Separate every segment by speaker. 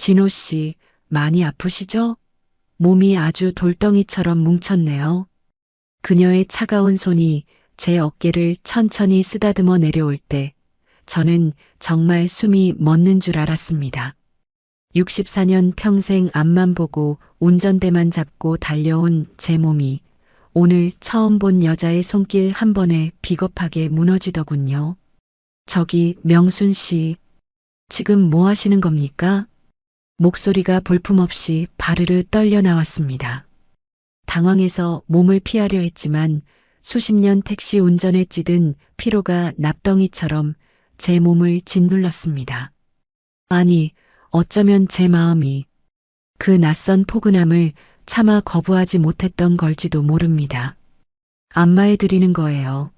Speaker 1: 진호 씨, 많이 아프시죠? 몸이 아주 돌덩이처럼 뭉쳤네요. 그녀의 차가운 손이 제 어깨를 천천히 쓰다듬어 내려올 때 저는 정말 숨이 멎는 줄 알았습니다. 64년 평생 앞만 보고 운전대만 잡고 달려온 제 몸이 오늘 처음 본 여자의 손길 한 번에 비겁하게 무너지더군요. 저기 명순 씨, 지금 뭐 하시는 겁니까? 목소리가 볼품없이 바르르 떨려 나왔습니다. 당황해서 몸을 피하려 했지만 수십 년 택시 운전에 찌든 피로가 납덩이처럼 제 몸을 짓눌렀습니다. 아니, 어쩌면 제 마음이 그 낯선 포근함을 차마 거부하지 못했던 걸지도 모릅니다. 안마해 드리는 거예요.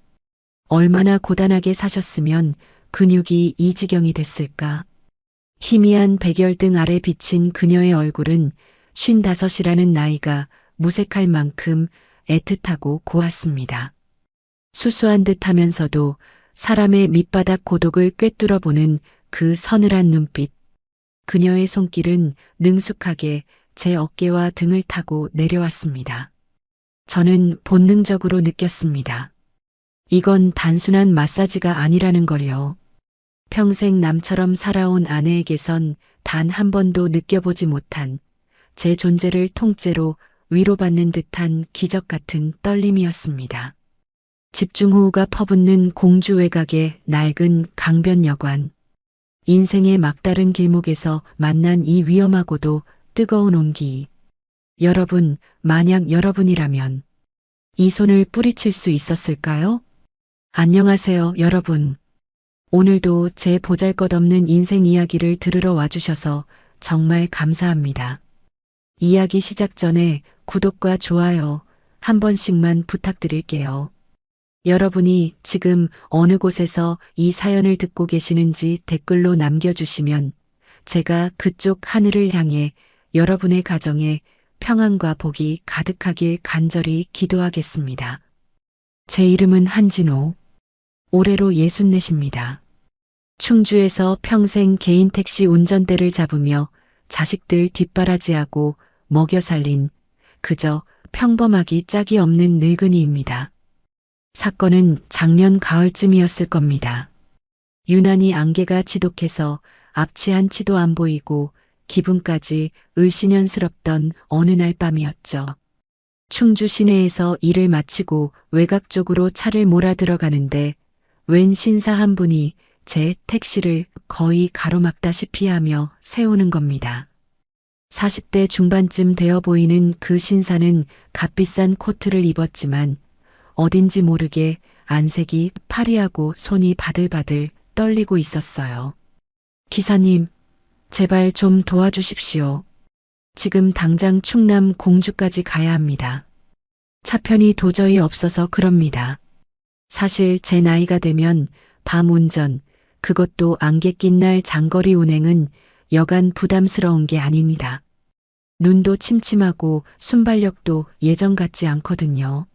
Speaker 1: 얼마나 고단하게 사셨으면 근육이 이 지경이 됐을까. 희미한 백열등 아래 비친 그녀의 얼굴은 55이라는 나이가 무색할 만큼 애틋하고 고왔습니다. 수수한 듯 하면서도 사람의 밑바닥 고독을 꿰뚫어 보는 그 서늘한 눈빛. 그녀의 손길은 능숙하게 제 어깨와 등을 타고 내려왔습니다. 저는 본능적으로 느꼈습니다. 이건 단순한 마사지가 아니라는 걸요. 평생 남처럼 살아온 아내에게선 단 한 번도 느껴보지 못한 제 존재를 통째로 위로받는 듯한 기적 같은 떨림이었습니다. 집중호우가 퍼붓는 공주 외곽의 낡은 강변여관. 인생의 막다른 길목에서 만난 이 위험하고도 뜨거운 온기. 여러분, 만약 여러분이라면 이 손을 뿌리칠 수 있었을까요? 안녕하세요, 여러분. 오늘도 제 보잘것없는 인생 이야기를 들으러 와주셔서 정말 감사합니다. 이야기 시작 전에 구독과 좋아요 한 번씩만 부탁드릴게요. 여러분이 지금 어느 곳에서 이 사연을 듣고 계시는지 댓글로 남겨주시면 제가 그쪽 하늘을 향해 여러분의 가정에 평안과 복이 가득하길 간절히 기도하겠습니다. 제 이름은 한진호. 올해로 64입니다. 충주에서 평생 개인 택시 운전대를 잡으며 자식들 뒷바라지하고 먹여 살린 그저 평범하기 짝이 없는 늙은이입니다. 사건은 작년 가을쯤이었을 겁니다. 유난히 안개가 지독해서 앞치 한치도 안 보이고 기분까지 을씨년스럽던 어느 날 밤이었죠. 충주 시내에서 일을 마치고 외곽 쪽으로 차를 몰아 들어가는데 웬 신사 한 분이 제 택시를 거의 가로막다시피 하며 세우는 겁니다. 40대 중반쯤 되어 보이는 그 신사는 값비싼 코트를 입었지만 어딘지 모르게 안색이 파리하고 손이 바들바들 떨리고 있었어요. 기사님, 제발 좀 도와주십시오. 지금 당장 충남 공주까지 가야 합니다. 차편이 도저히 없어서 그럽니다. 사실 제 나이가 되면 밤 운전, 그것도 안개 낀 날 장거리 운행은 여간 부담스러운 게 아닙니다. 눈도 침침하고 순발력도 예전 같지 않거든요.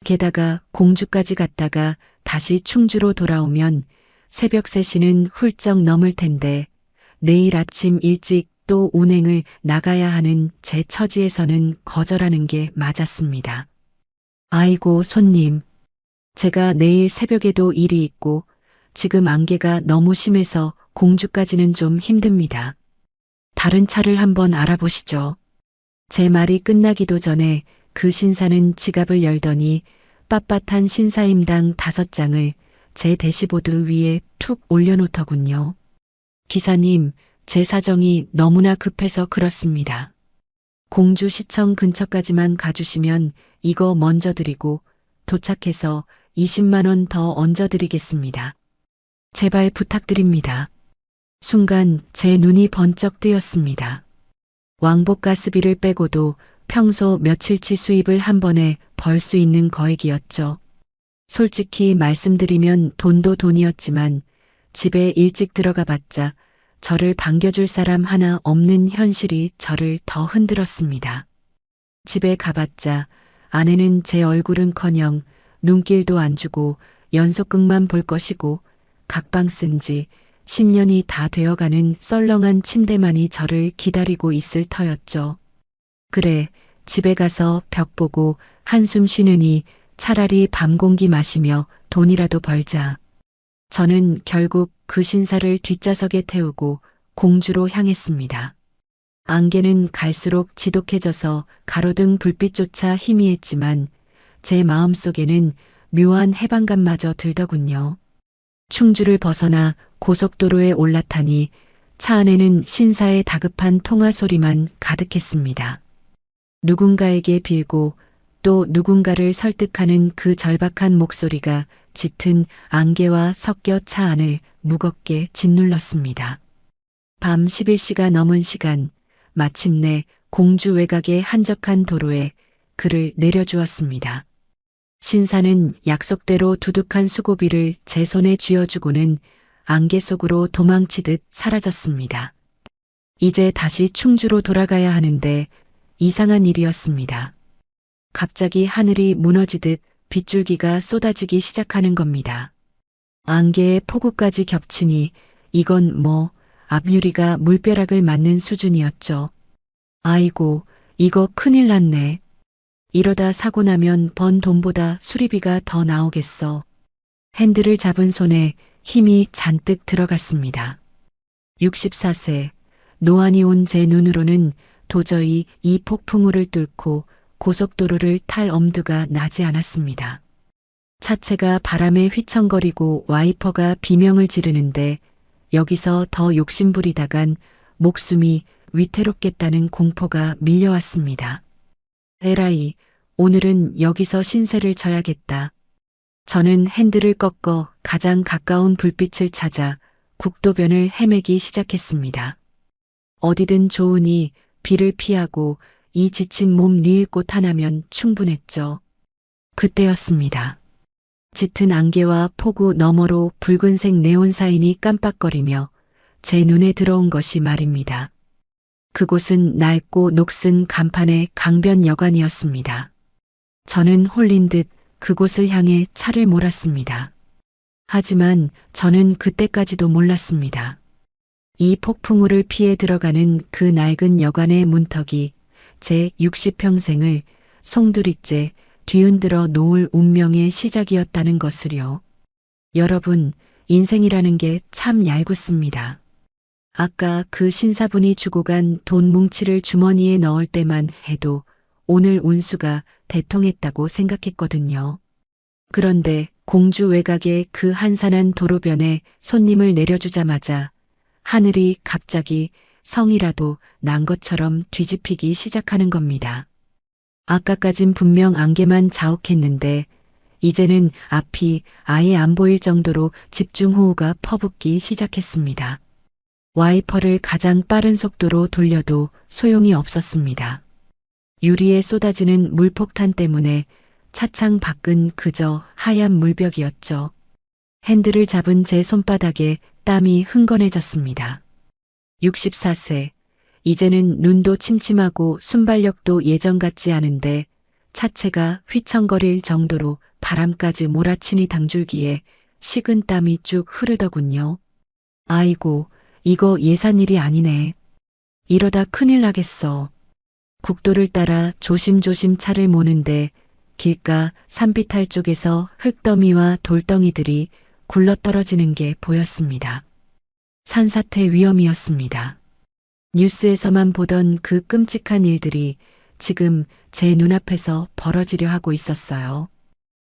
Speaker 1: 게다가 공주까지 갔다가 다시 충주로 돌아오면 새벽 3시는 훌쩍 넘을 텐데 내일 아침 일찍 또 운행을 나가야 하는 제 처지에서는 거절하는 게 맞았습니다. 아이고 손님, 제가 내일 새벽에도 일이 있고 지금 안개가 너무 심해서 공주까지는 좀 힘듭니다. 다른 차를 한번 알아보시죠. 제 말이 끝나기도 전에 그 신사는 지갑을 열더니 빳빳한 신사임당 5장을 제 대시보드 위에 툭 올려놓더군요. 기사님, 제 사정이 너무나 급해서 그렇습니다. 공주시청 근처까지만 가주시면 이거 먼저 드리고 도착해서 20만 원 더 얹어드리겠습니다. 제발 부탁드립니다. 순간 제 눈이 번쩍 뜨였습니다. 왕복 가스비를 빼고도 평소 며칠치 수입을 한 번에 벌 수 있는 거액이었죠. 솔직히 말씀드리면 돈도 돈이었지만 집에 일찍 들어가 봤자 저를 반겨줄 사람 하나 없는 현실이 저를 더 흔들었습니다. 집에 가봤자 아내는 제 얼굴은커녕 눈길도 안 주고 연속극만 볼 것이고 각방 쓴 지 10년이 다 되어가는 썰렁한 침대만이 저를 기다리고 있을 터였죠. 그래, 집에 가서 벽 보고 한숨 쉬느니 차라리 밤 공기 마시며 돈이라도 벌자. 저는 결국 그 신사를 뒷좌석에 태우고 공주로 향했습니다. 안개는 갈수록 지독해져서 가로등 불빛조차 희미했지만 제 마음속에는 묘한 해방감마저 들더군요. 충주를 벗어나 고속도로에 올라타니 차 안에는 신사의 다급한 통화 소리만 가득했습니다. 누군가에게 빌고 또 누군가를 설득하는 그 절박한 목소리가 짙은 안개와 섞여 차 안을 무겁게 짓눌렀습니다. 밤 11시가 넘은 시간, 마침내 공주 외곽의 한적한 도로에 그를 내려주었습니다. 신사는 약속대로 두둑한 수고비를 제 손에 쥐어주고는 안개 속으로 도망치듯 사라졌습니다. 이제 다시 충주로 돌아가야 하는데 이상한 일이었습니다. 갑자기 하늘이 무너지듯 빗줄기가 쏟아지기 시작하는 겁니다. 안개의 폭우까지 겹치니 이건 뭐 앞유리가 물벼락을 맞는 수준이었죠. 아이고, 이거 큰일 났네. 이러다 사고 나면 번 돈보다 수리비가 더 나오겠어. 핸들을 잡은 손에 힘이 잔뜩 들어갔습니다. 64세, 노안이 온 제 눈으로는 도저히 이 폭풍우를 뚫고 고속도로를 탈 엄두가 나지 않았습니다. 차체가 바람에 휘청거리고 와이퍼가 비명을 지르는데 여기서 더 욕심부리다간 목숨이 위태롭겠다는 공포가 밀려왔습니다. 에라이, 오늘은 여기서 신세를 져야겠다. 저는 핸들을 꺾어 가장 가까운 불빛을 찾아 국도변을 헤매기 시작했습니다. 어디든 좋으니 비를 피하고 이 지친 몸 누일 곳 하나면 충분했죠. 그때였습니다. 짙은 안개와 폭우 너머로 붉은색 네온 사인이 깜빡거리며 제 눈에 들어온 것이 말입니다. 그곳은 낡고 녹슨 간판의 강변여관이었습니다. 저는 홀린 듯 그곳을 향해 차를 몰았습니다. 하지만 저는 그때까지도 몰랐습니다. 이 폭풍우를 피해 들어가는 그 낡은 여관의 문턱이 제 60평생을 송두리째 뒤흔들어 놓을 운명의 시작이었다는 것을요. 여러분, 인생이라는 게 참 얄궂습니다. 아까 그 신사분이 주고 간 돈 뭉치를 주머니에 넣을 때만 해도 오늘 운수가 대통했다고 생각했거든요. 그런데 공주 외곽의 그 한산한 도로변에 손님을 내려주자마자 하늘이 갑자기 성이라도 난 것처럼 뒤집히기 시작하는 겁니다. 아까까진 분명 안개만 자욱했는데 이제는 앞이 아예 안 보일 정도로 집중호우가 퍼붓기 시작했습니다. 와이퍼를 가장 빠른 속도로 돌려도 소용이 없었습니다. 유리에 쏟아지는 물폭탄 때문에 차창 밖은 그저 하얀 물벽이었죠. 핸들을 잡은 제 손바닥에 땀이 흥건해졌습니다. 64세, 이제는 눈도 침침하고 순발력도 예전 같지 않은데 차체가 휘청거릴 정도로 바람까지 몰아치니 당줄기에 식은 땀이 쭉 흐르더군요. 아이고, 이거 예산일이 아니네. 이러다 큰일 나겠어. 국도를 따라 조심조심 차를 모는데 길가 산비탈 쪽에서 흙더미와 돌덩이들이 굴러떨어지는 게 보였습니다. 산사태 위험이었습니다. 뉴스에서만 보던 그 끔찍한 일들이 지금 제 눈앞에서 벌어지려 하고 있었어요.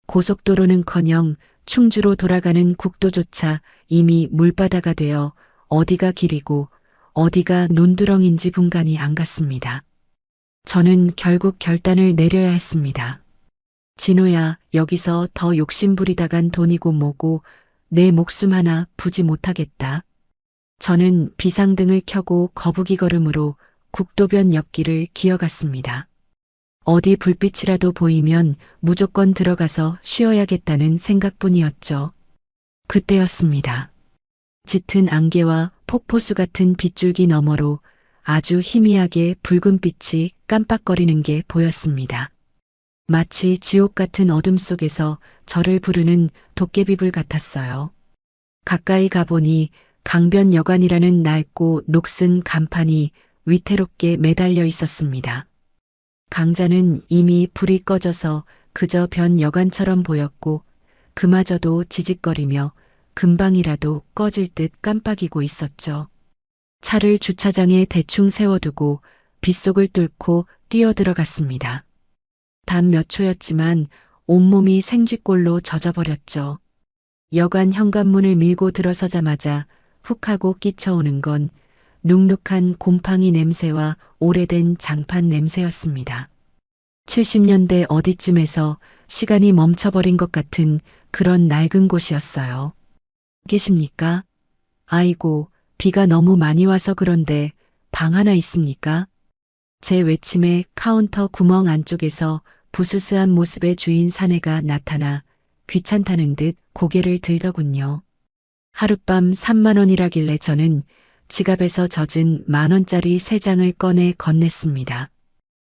Speaker 1: 고속도로는커녕 충주로 돌아가는 국도조차 이미 물바다가 되어 어디가 길이고 어디가 논두렁인지 분간이 안 갔습니다. 저는 결국 결단을 내려야 했습니다. 진호야, 여기서 더 욕심부리다간 돈이고 뭐고 내 목숨 하나 부지 못하겠다. 저는 비상등을 켜고 거북이 걸음으로 국도변 옆길을 기어갔습니다. 어디 불빛이라도 보이면 무조건 들어가서 쉬어야겠다는 생각뿐이었죠. 그때였습니다. 짙은 안개와 폭포수 같은 빗줄기 너머로 아주 희미하게 붉은 빛이 깜빡거리는 게 보였습니다. 마치 지옥 같은 어둠 속에서 저를 부르는 도깨비불 같았어요. 가까이 가보니 강변여관이라는 낡고 녹슨 간판이 위태롭게 매달려 있었습니다. 강자는 이미 불이 꺼져서 그저 변여관처럼 보였고 그마저도 지직거리며 금방이라도 꺼질 듯 깜빡이고 있었죠. 차를 주차장에 대충 세워두고 빗속을 뚫고 뛰어들어갔습니다. 단 몇 초였지만 온몸이 생쥐꼴로 젖어버렸죠. 여관 현관문을 밀고 들어서자마자 훅 하고 끼쳐오는 건 눅눅한 곰팡이 냄새와 오래된 장판 냄새였습니다. 70년대 어디쯤에서 시간이 멈춰버린 것 같은 그런 낡은 곳이었어요. 계십니까? 아이고, 비가 너무 많이 와서 그런데 방 하나 있습니까? 제 외침에 카운터 구멍 안쪽에서 부스스한 모습의 주인 사내가 나타나 귀찮다는 듯 고개를 들더군요. 하룻밤 3만 원이라길래 저는 지갑에서 젖은 10,000원짜리 3장을 꺼내 건넸습니다.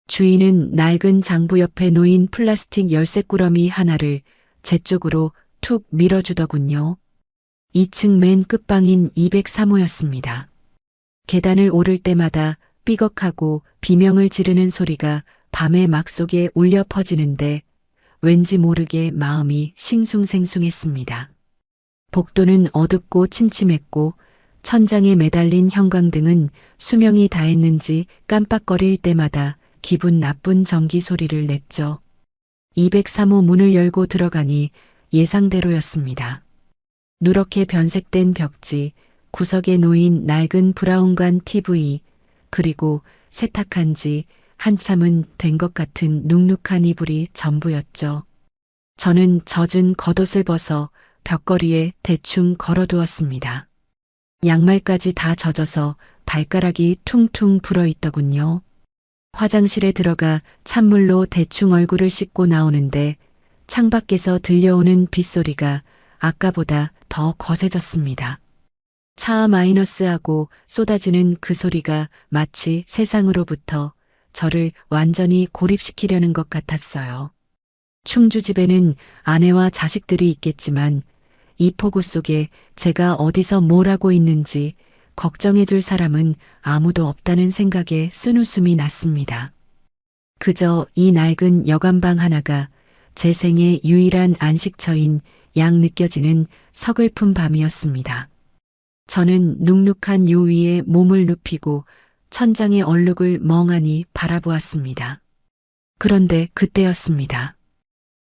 Speaker 1: 주인은 낡은 장부 옆에 놓인 플라스틱 열쇠꾸러미 하나를 제 쪽으로 툭 밀어주더군요. 2층 맨 끝방인 203호였습니다. 계단을 오를 때마다 삐걱하고 비명을 지르는 소리가 밤의 막 속에 울려 퍼지는데 왠지 모르게 마음이 싱숭생숭했습니다. 복도는 어둡고 침침했고 천장에 매달린 형광등은 수명이 다했는지 깜빡거릴 때마다 기분 나쁜 전기 소리를 냈죠. 203호 문을 열고 들어가니 예상대로였습니다. 누렇게 변색된 벽지, 구석에 놓인 낡은 브라운관 TV, 그리고 세탁한 지 한참은 된 것 같은 눅눅한 이불이 전부였죠. 저는 젖은 겉옷을 벗어 벽걸이에 대충 걸어두었습니다. 양말까지 다 젖어서 발가락이 퉁퉁 불어있더군요. 화장실에 들어가 찬물로 대충 얼굴을 씻고 나오는데 창밖에서 들려오는 빗소리가 아까보다 더 거세졌습니다. 차 마이너스하고 쏟아지는 그 소리가 마치 세상으로부터 저를 완전히 고립시키려는 것 같았어요. 충주집에는 아내와 자식들이 있겠지만 이 폭우 속에 제가 어디서 뭘 하고 있는지 걱정해 줄 사람은 아무도 없다는 생각에 쓴웃음이 났습니다. 그저 이 낡은 여관방 하나가 제 생의 유일한 안식처인 양 느껴지는 서글픈 밤이었습니다. 저는 눅눅한 요 위에 몸을 눕히고 천장의 얼룩을 멍하니 바라보았습니다. 그런데 그때였습니다.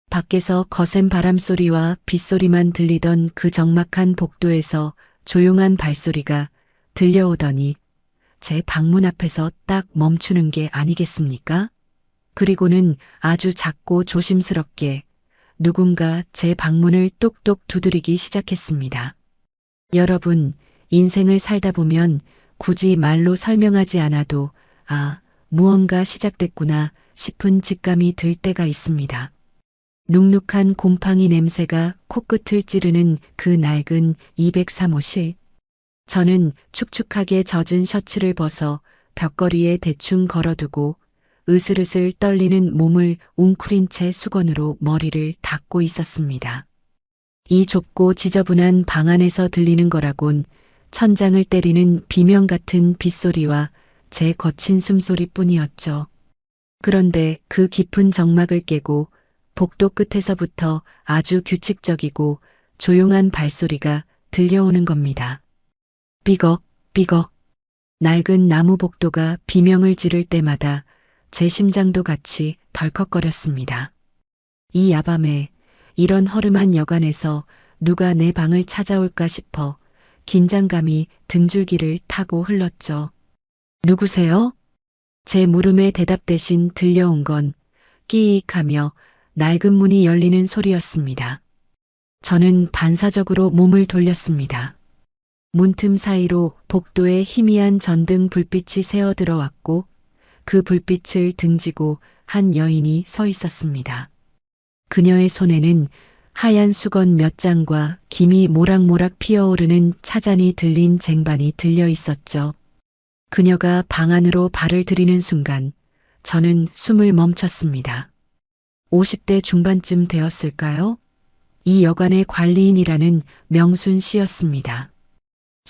Speaker 1: 밖에서 거센 바람소리와 빗소리만 들리던 그 적막한 복도에서 조용한 발소리가 들려오더니 제 방문 앞에서 딱 멈추는 게 아니겠습니까? 그리고는 아주 작고 조심스럽게 누군가 제 방문을 똑똑 두드리기 시작했습니다. 여러분, 인생을 살다 보면 굳이 말로 설명하지 않아도 무언가 시작됐구나 싶은 직감이 들 때가 있습니다. 눅눅한 곰팡이 냄새가 코끝을 찌르는 그 낡은 203호실. 저는 축축하게 젖은 셔츠를 벗어 벽걸이에 대충 걸어두고 으슬으슬 떨리는 몸을 웅크린 채 수건으로 머리를 닦고 있었습니다. 이 좁고 지저분한 방 안에서 들리는 거라곤 천장을 때리는 비명 같은 빗소리와 제 거친 숨소리뿐이었죠. 그런데 그 깊은 정막을 깨고 복도 끝에서부터 아주 규칙적이고 조용한 발소리가 들려오는 겁니다. 삐걱, 삐걱. 낡은 나무 복도가 비명을 지를 때마다 제 심장도 같이 덜컥거렸습니다. 이 야밤에 이런 허름한 여관에서 누가 내 방을 찾아올까 싶어 긴장감이 등줄기를 타고 흘렀죠. 누구세요? 제 물음에 대답 대신 들려온 건 끼익하며 낡은 문이 열리는 소리였습니다. 저는 반사적으로 몸을 돌렸습니다. 문틈 사이로 복도에 희미한 전등 불빛이 새어 들어왔고 그 불빛을 등지고 한 여인이 서 있었습니다. 그녀의 손에는 하얀 수건 몇 장과 김이 모락모락 피어오르는 차잔이 들린 쟁반이 들려 있었죠. 그녀가 방 안으로 발을 들이는 순간 저는 숨을 멈췄습니다. 50대 중반쯤 되었을까요? 이 여관의 관리인이라는 명순 씨였습니다.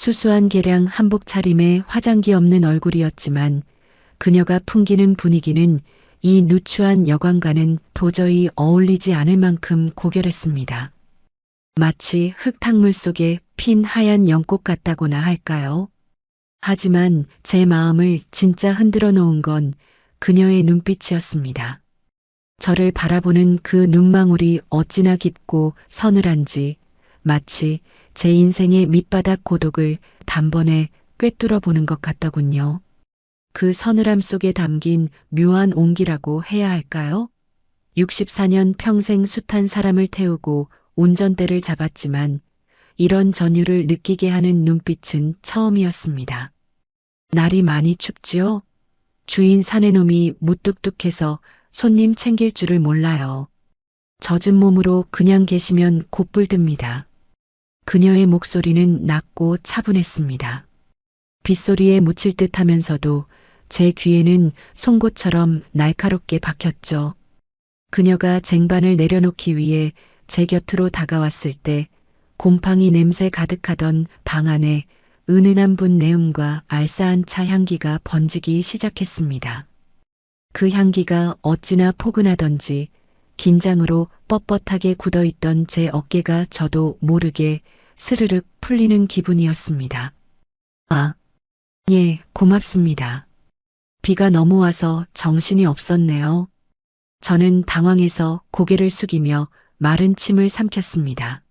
Speaker 1: 수수한 개량 한복 차림에 화장기 없는 얼굴이었지만 그녀가 풍기는 분위기는 이 누추한 여관과는 도저히 어울리지 않을 만큼 고결했습니다. 마치 흙탕물 속에 핀 하얀 연꽃 같다고나 할까요? 하지만 제 마음을 진짜 흔들어 놓은 건 그녀의 눈빛이었습니다. 저를 바라보는 그 눈망울이 어찌나 깊고 서늘한지 마치 제 인생의 밑바닥 고독을 단번에 꿰뚫어 보는 것 같더군요. 그 서늘함 속에 담긴 묘한 온기라고 해야 할까요? 64년 평생 숱한 사람을 태우고 운전대를 잡았지만 이런 전율을 느끼게 하는 눈빛은 처음이었습니다. 날이 많이 춥지요? 주인 사내놈이 무뚝뚝해서 손님 챙길 줄을 몰라요. 젖은 몸으로 그냥 계시면 곧불듭니다. 그녀의 목소리는 낮고 차분했습니다. 빗소리에 묻힐 듯 하면서도 제 귀에는 송곳처럼 날카롭게 박혔죠. 그녀가 쟁반을 내려놓기 위해 제 곁으로 다가왔을 때 곰팡이 냄새 가득하던 방 안에 은은한 분 내음과 알싸한 차 향기가 번지기 시작했습니다. 그 향기가 어찌나 포근하던지 긴장으로 뻣뻣하게 굳어있던 제 어깨가 저도 모르게 스르륵 풀리는 기분이었습니다. 아, 예, 고맙습니다. 비가 너무 와서 정신이 없었네요. 저는 당황해서 고개를 숙이며 마른 침을 삼켰습니다.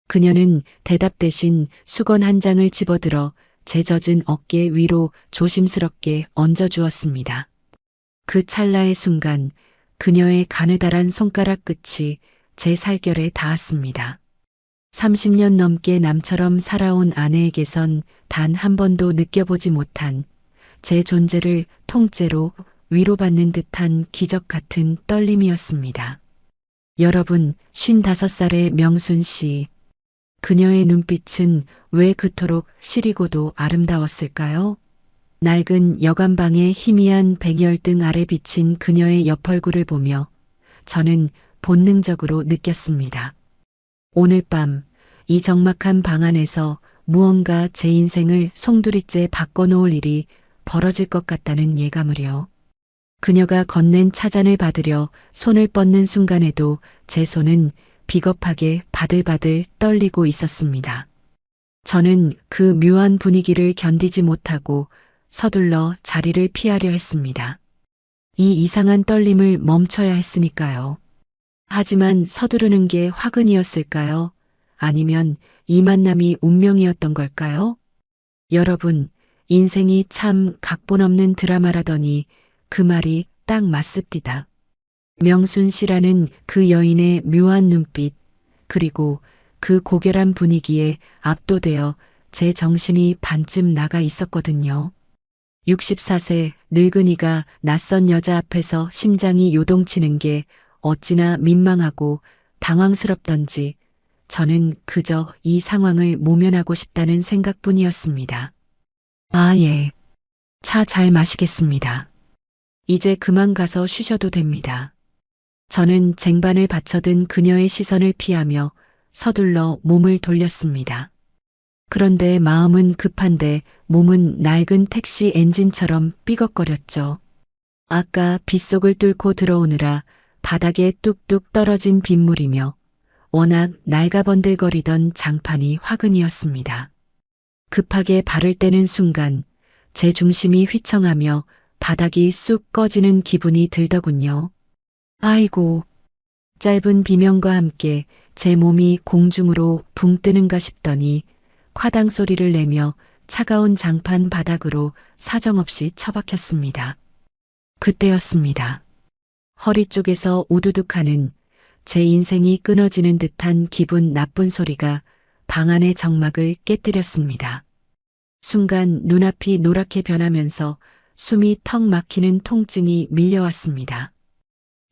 Speaker 1: 그녀는 대답 대신 수건 한 장을 집어들어 제 젖은 어깨 위로 조심스럽게 얹어주었습니다. 그 찰나의 순간 그녀의 가느다란 손가락 끝이 제 살결에 닿았습니다. 30년 넘게 남처럼 살아온 아내에게선 단 한 번도 느껴보지 못한 제 존재를 통째로 위로받는 듯한 기적 같은 떨림이었습니다. 여러분, 55살의 명순 씨. 그녀의 눈빛은 왜 그토록 시리고도 아름다웠을까요? 낡은 여관방의 희미한 백열등 아래 비친 그녀의 옆얼굴을 보며 저는 본능적으로 느꼈습니다. 오늘 밤 이 적막한 방 안에서 무언가 제 인생을 송두리째 바꿔놓을 일이 벌어질 것 같다는 예감을요. 그녀가 건넨 차잔을 받으려 손을 뻗는 순간에도 제 손은 비겁하게 바들바들 떨리고 있었습니다. 저는 그 묘한 분위기를 견디지 못하고 서둘러 자리를 피하려 했습니다. 이 이상한 떨림을 멈춰야 했으니까요. 하지만 서두르는 게 화근이었을까요? 아니면 이 만남이 운명이었던 걸까요? 여러분, 인생이 참 각본 없는 드라마라더니 그 말이 딱 맞습니다. 명순 씨라는 그 여인의 묘한 눈빛, 그리고 그 고결한 분위기에 압도되어 제 정신이 반쯤 나가 있었거든요. 64세 늙은이가 낯선 여자 앞에서 심장이 요동치는 게 어찌나 민망하고 당황스럽던지 저는 그저 이 상황을 모면하고 싶다는 생각뿐이었습니다. 아, 예. 차 잘 마시겠습니다. 이제 그만 가서 쉬셔도 됩니다. 저는 쟁반을 받쳐든 그녀의 시선을 피하며 서둘러 몸을 돌렸습니다. 그런데 마음은 급한데 몸은 낡은 택시 엔진처럼 삐걱거렸죠. 아까 빗속을 뚫고 들어오느라 바닥에 뚝뚝 떨어진 빗물이며 워낙 낡아번들거리던 장판이 화근이었습니다. 급하게 발을 떼는 순간 제 중심이 휘청하며 바닥이 쑥 꺼지는 기분이 들더군요. 아이고, 짧은 비명과 함께 제 몸이 공중으로 붕 뜨는가 싶더니 화당 소리를 내며 차가운 장판 바닥으로 사정없이 처박혔습니다. 그때였습니다. 허리 쪽에서 우두둑하는 제 인생이 끊어지는 듯한 기분 나쁜 소리가 방 안의 정막을 깨뜨렸습니다. 순간 눈앞이 노랗게 변하면서 숨이 턱 막히는 통증이 밀려왔습니다.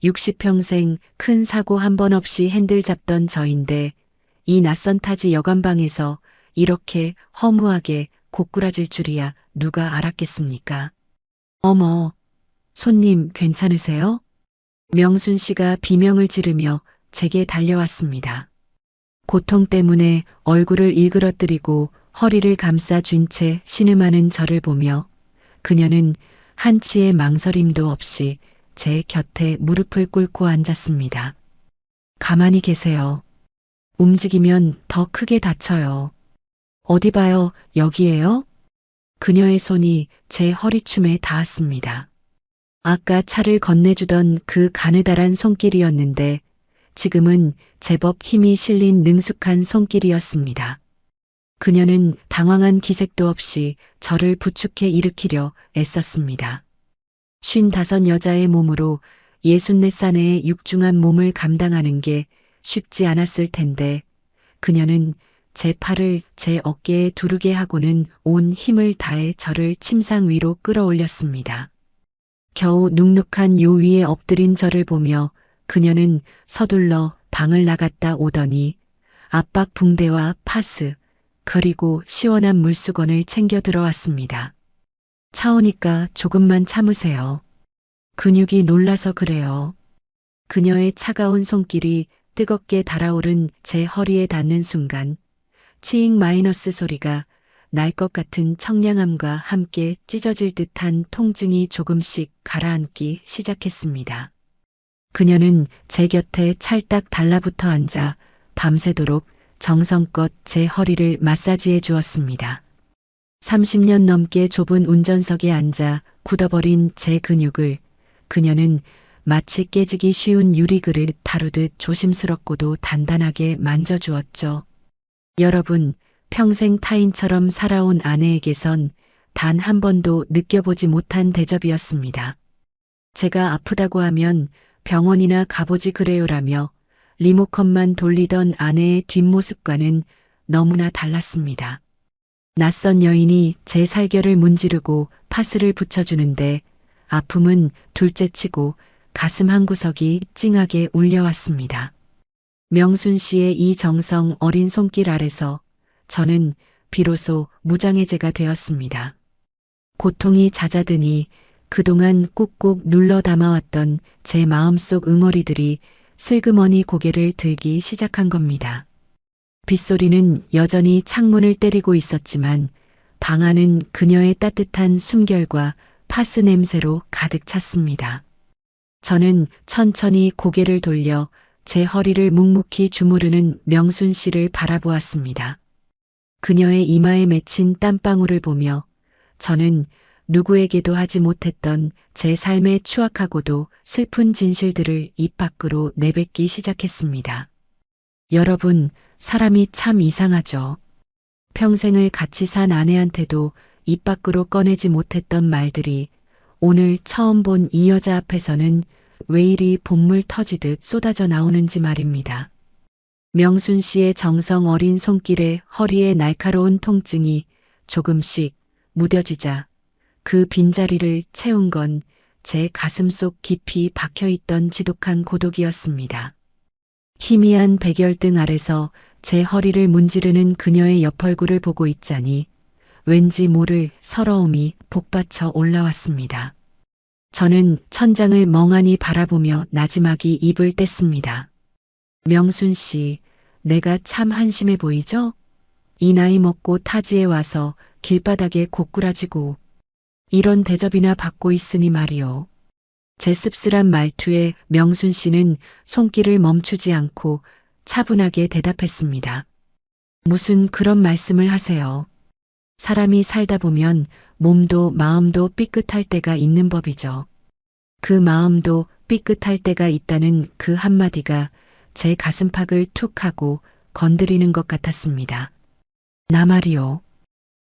Speaker 1: 60평생 큰 사고 한 번 없이 핸들 잡던 저인데 이 낯선 타지 여관방에서 이렇게 허무하게 고꾸라질 줄이야 누가 알았겠습니까? 어머, 손님 괜찮으세요? 명순 씨가 비명을 지르며 제게 달려왔습니다. 고통 때문에 얼굴을 일그러뜨리고 허리를 감싸 쥔 채 신음하는 저를 보며 그녀는 한치의 망설임도 없이 제 곁에 무릎을 꿇고 앉았습니다. 가만히 계세요. 움직이면 더 크게 다쳐요. 어디 봐요, 여기에요? 그녀의 손이 제 허리춤에 닿았습니다. 아까 차를 건네주던 그 가느다란 손길이었는데 지금은 제법 힘이 실린 능숙한 손길이었습니다. 그녀는 당황한 기색도 없이 저를 부축해 일으키려 애썼습니다. 55 여자의 몸으로 64의 육중한 몸을 감당하는 게 쉽지 않았을 텐데 그녀는 제 팔을 제 어깨에 두르게 하고는 온 힘을 다해 저를 침상 위로 끌어올렸습니다. 겨우 눅눅한 요 위에 엎드린 저를 보며 그녀는 서둘러 방을 나갔다 오더니 압박 붕대와 파스 그리고 시원한 물수건을 챙겨 들어왔습니다. 차오니까 조금만 참으세요. 근육이 놀라서 그래요. 그녀의 차가운 손길이 뜨겁게 달아오른 제 허리에 닿는 순간 치익 마이너스 소리가 날 것 같은 청량함과 함께 찢어질 듯한 통증이 조금씩 가라앉기 시작했습니다. 그녀는 제 곁에 찰딱 달라붙어 앉아 밤새도록 정성껏 제 허리를 마사지해 주었습니다. 30년 넘게 좁은 운전석에 앉아 굳어버린 제 근육을 그녀는 마치 깨지기 쉬운 유리그릇 다루듯 조심스럽고도 단단하게 만져주었죠. 여러분, 평생 타인처럼 살아온 아내에게선 단 한 번도 느껴보지 못한 대접이었습니다. 제가 아프다고 하면 병원이나 가보지 그래요라며 리모컨만 돌리던 아내의 뒷모습과는 너무나 달랐습니다. 낯선 여인이 제 살결을 문지르고 파스를 붙여주는데 아픔은 둘째치고 가슴 한구석이 찡하게 울려왔습니다. 명순 씨의 이 정성 어린 손길 아래서 저는 비로소 무장해제가 되었습니다. 고통이 잦아드니 그동안 꾹꾹 눌러 담아왔던 제 마음속 응어리들이 슬그머니 고개를 들기 시작한 겁니다. 빗소리는 여전히 창문을 때리고 있었지만 방 안은 그녀의 따뜻한 숨결과 파스 냄새로 가득 찼습니다. 저는 천천히 고개를 돌려 제 허리를 묵묵히 주무르는 명순 씨를 바라보았습니다. 그녀의 이마에 맺힌 땀방울을 보며 저는 누구에게도 하지 못했던 제 삶의 추악하고도 슬픈 진실들을 입 밖으로 내뱉기 시작했습니다. 여러분, 사람이 참 이상하죠. 평생을 같이 산 아내한테도 입 밖으로 꺼내지 못했던 말들이 오늘 처음 본 이 여자 앞에서는 왜 이리 본물 터지듯 쏟아져 나오는지 말입니다. 명순 씨의 정성 어린 손길에 허리에 날카로운 통증이 조금씩 무뎌지자 그 빈자리를 채운 건 제 가슴속 깊이 박혀있던 지독한 고독이었습니다. 희미한 백열등 아래서 제 허리를 문지르는 그녀의 옆얼굴을 보고 있자니 왠지 모를 서러움이 복받쳐 올라왔습니다. 저는 천장을 멍하니 바라보며 나지막이 입을 뗐습니다. 명순 씨, 내가 참 한심해 보이죠? 이 나이 먹고 타지에 와서 길바닥에 고꾸라지고 이런 대접이나 받고 있으니 말이요. 제 씁쓸한 말투에 명순 씨는 손길을 멈추지 않고 차분하게 대답했습니다. 무슨 그런 말씀을 하세요. 사람이 살다 보면 몸도 마음도 삐끗할 때가 있는 법이죠. 그 마음도 삐끗할 때가 있다는 그 한마디가 제 가슴팍을 툭 하고 건드리는 것 같았습니다. 나 말이요.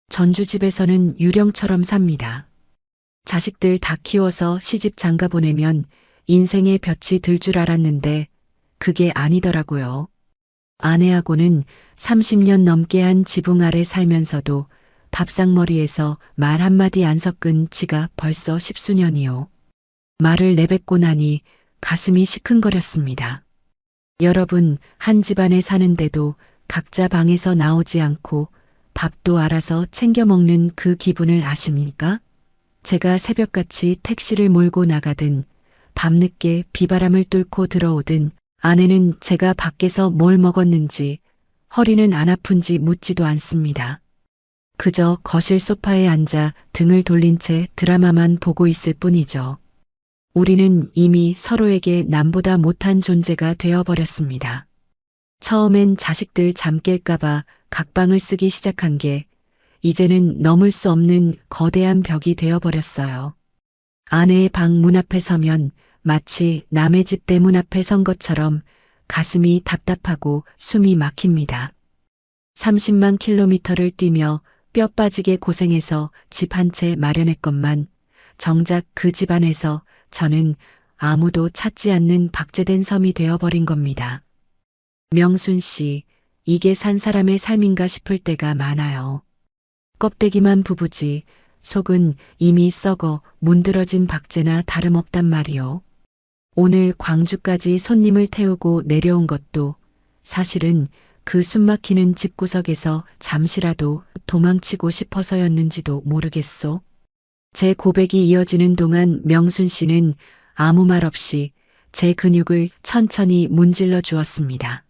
Speaker 1: 전주집에서는 유령처럼 삽니다. 자식들 다 키워서 시집 장가 보내면 인생의 볕이 들 줄 알았는데 그게 아니더라고요. 아내하고는 30년 넘게 한 지붕 아래 살면서도 밥상머리에서 말 한마디 안 섞은 지가 벌써 10수년이요. 말을 내뱉고 나니 가슴이 시큰거렸습니다. 여러분, 한 집안에 사는데도 각자 방에서 나오지 않고 밥도 알아서 챙겨 먹는 그 기분을 아십니까? 제가 새벽같이 택시를 몰고 나가든 밤늦게 비바람을 뚫고 들어오든 아내는 제가 밖에서 뭘 먹었는지 허리는 안 아픈지 묻지도 않습니다. 그저 거실 소파에 앉아 등을 돌린 채 드라마만 보고 있을 뿐이죠. 우리는 이미 서로에게 남보다 못한 존재가 되어버렸습니다. 처음엔 자식들 잠 깰까봐 각방을 쓰기 시작한 게 이제는 넘을 수 없는 거대한 벽이 되어버렸어요. 아내의 방 문 앞에 서면 마치 남의 집 대문 앞에 선 것처럼 가슴이 답답하고 숨이 막힙니다. 30만 킬로미터를 뛰며 뼈 빠지게 고생해서 집 한 채 마련했건만 정작 그 집 안에서 저는 아무도 찾지 않는 박제된 섬이 되어버린 겁니다. 명순 씨, 이게 산 사람의 삶인가 싶을 때가 많아요. 껍데기만 부부지 속은 이미 썩어 문드러진 박제나 다름없단 말이요. 오늘 광주까지 손님을 태우고 내려온 것도 사실은 그 숨막히는 집구석에서 잠시라도 도망치고 싶어서였는지도 모르겠소. 제 고백이 이어지는 동안 명순 씨는 아무 말 없이 제 근육을 천천히 문질러 주었습니다.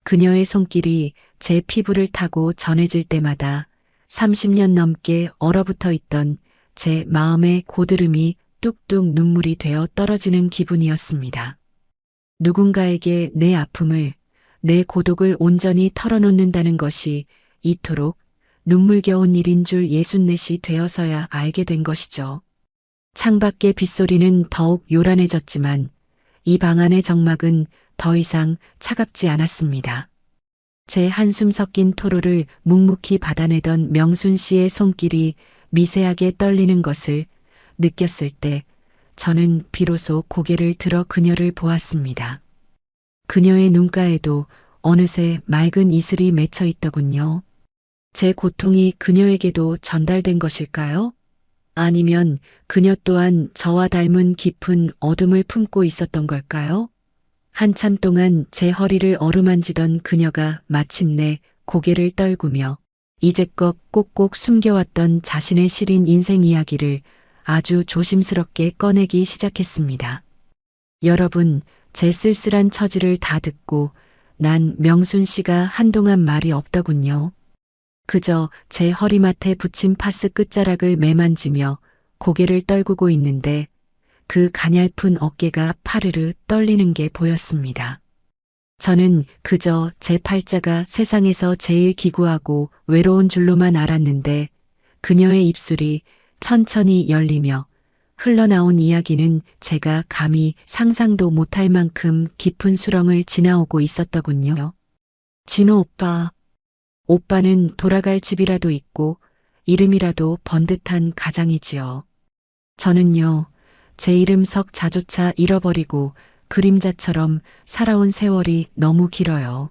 Speaker 1: 그녀의 손길이 제 피부를 타고 전해질 때마다 30년 넘게 얼어붙어 있던 제 마음의 고드름이 뚝뚝 눈물이 되어 떨어지는 기분이었습니다. 누군가에게 내 아픔을, 내 고독을 온전히 털어놓는다는 것이 이토록 눈물겨운 일인 줄 64이 되어서야 알게 된 것이죠. 창밖의 빗소리는 더욱 요란해졌지만 이 방 안의 정막은 더 이상 차갑지 않았습니다. 제 한숨 섞인 토로를 묵묵히 받아내던 명순 씨의 손길이 미세하게 떨리는 것을 느꼈을 때 저는 비로소 고개를 들어 그녀를 보았습니다. 그녀의 눈가에도 어느새 맑은 이슬이 맺혀 있더군요. 제 고통이 그녀에게도 전달된 것일까요? 아니면 그녀 또한 저와 닮은 깊은 어둠을 품고 있었던 걸까요? 한참 동안 제 허리를 어루만지던 그녀가 마침내 고개를 떨구며 이제껏 꼭꼭 숨겨왔던 자신의 시린 인생 이야기를 아주 조심스럽게 꺼내기 시작했습니다. 여러분, 제 쓸쓸한 처지를 다 듣고 난 명순 씨가 한동안 말이 없더군요. 그저 제 허리맡에 붙인 파스 끝자락을 매만지며 고개를 떨구고 있는데 그 가냘픈 어깨가 파르르 떨리는 게 보였습니다. 저는 그저 제 팔자가 세상에서 제일 기구하고 외로운 줄로만 알았는데 그녀의 입술이 천천히 열리며 흘러나온 이야기는 제가 감히 상상도 못할 만큼 깊은 수렁을 지나오고 있었더군요. 진호 오빠. 오빠는 돌아갈 집이라도 있고 이름이라도 번듯한 가장이지요. 저는요, 제 이름 석자조차 잃어버리고 그림자처럼 살아온 세월이 너무 길어요.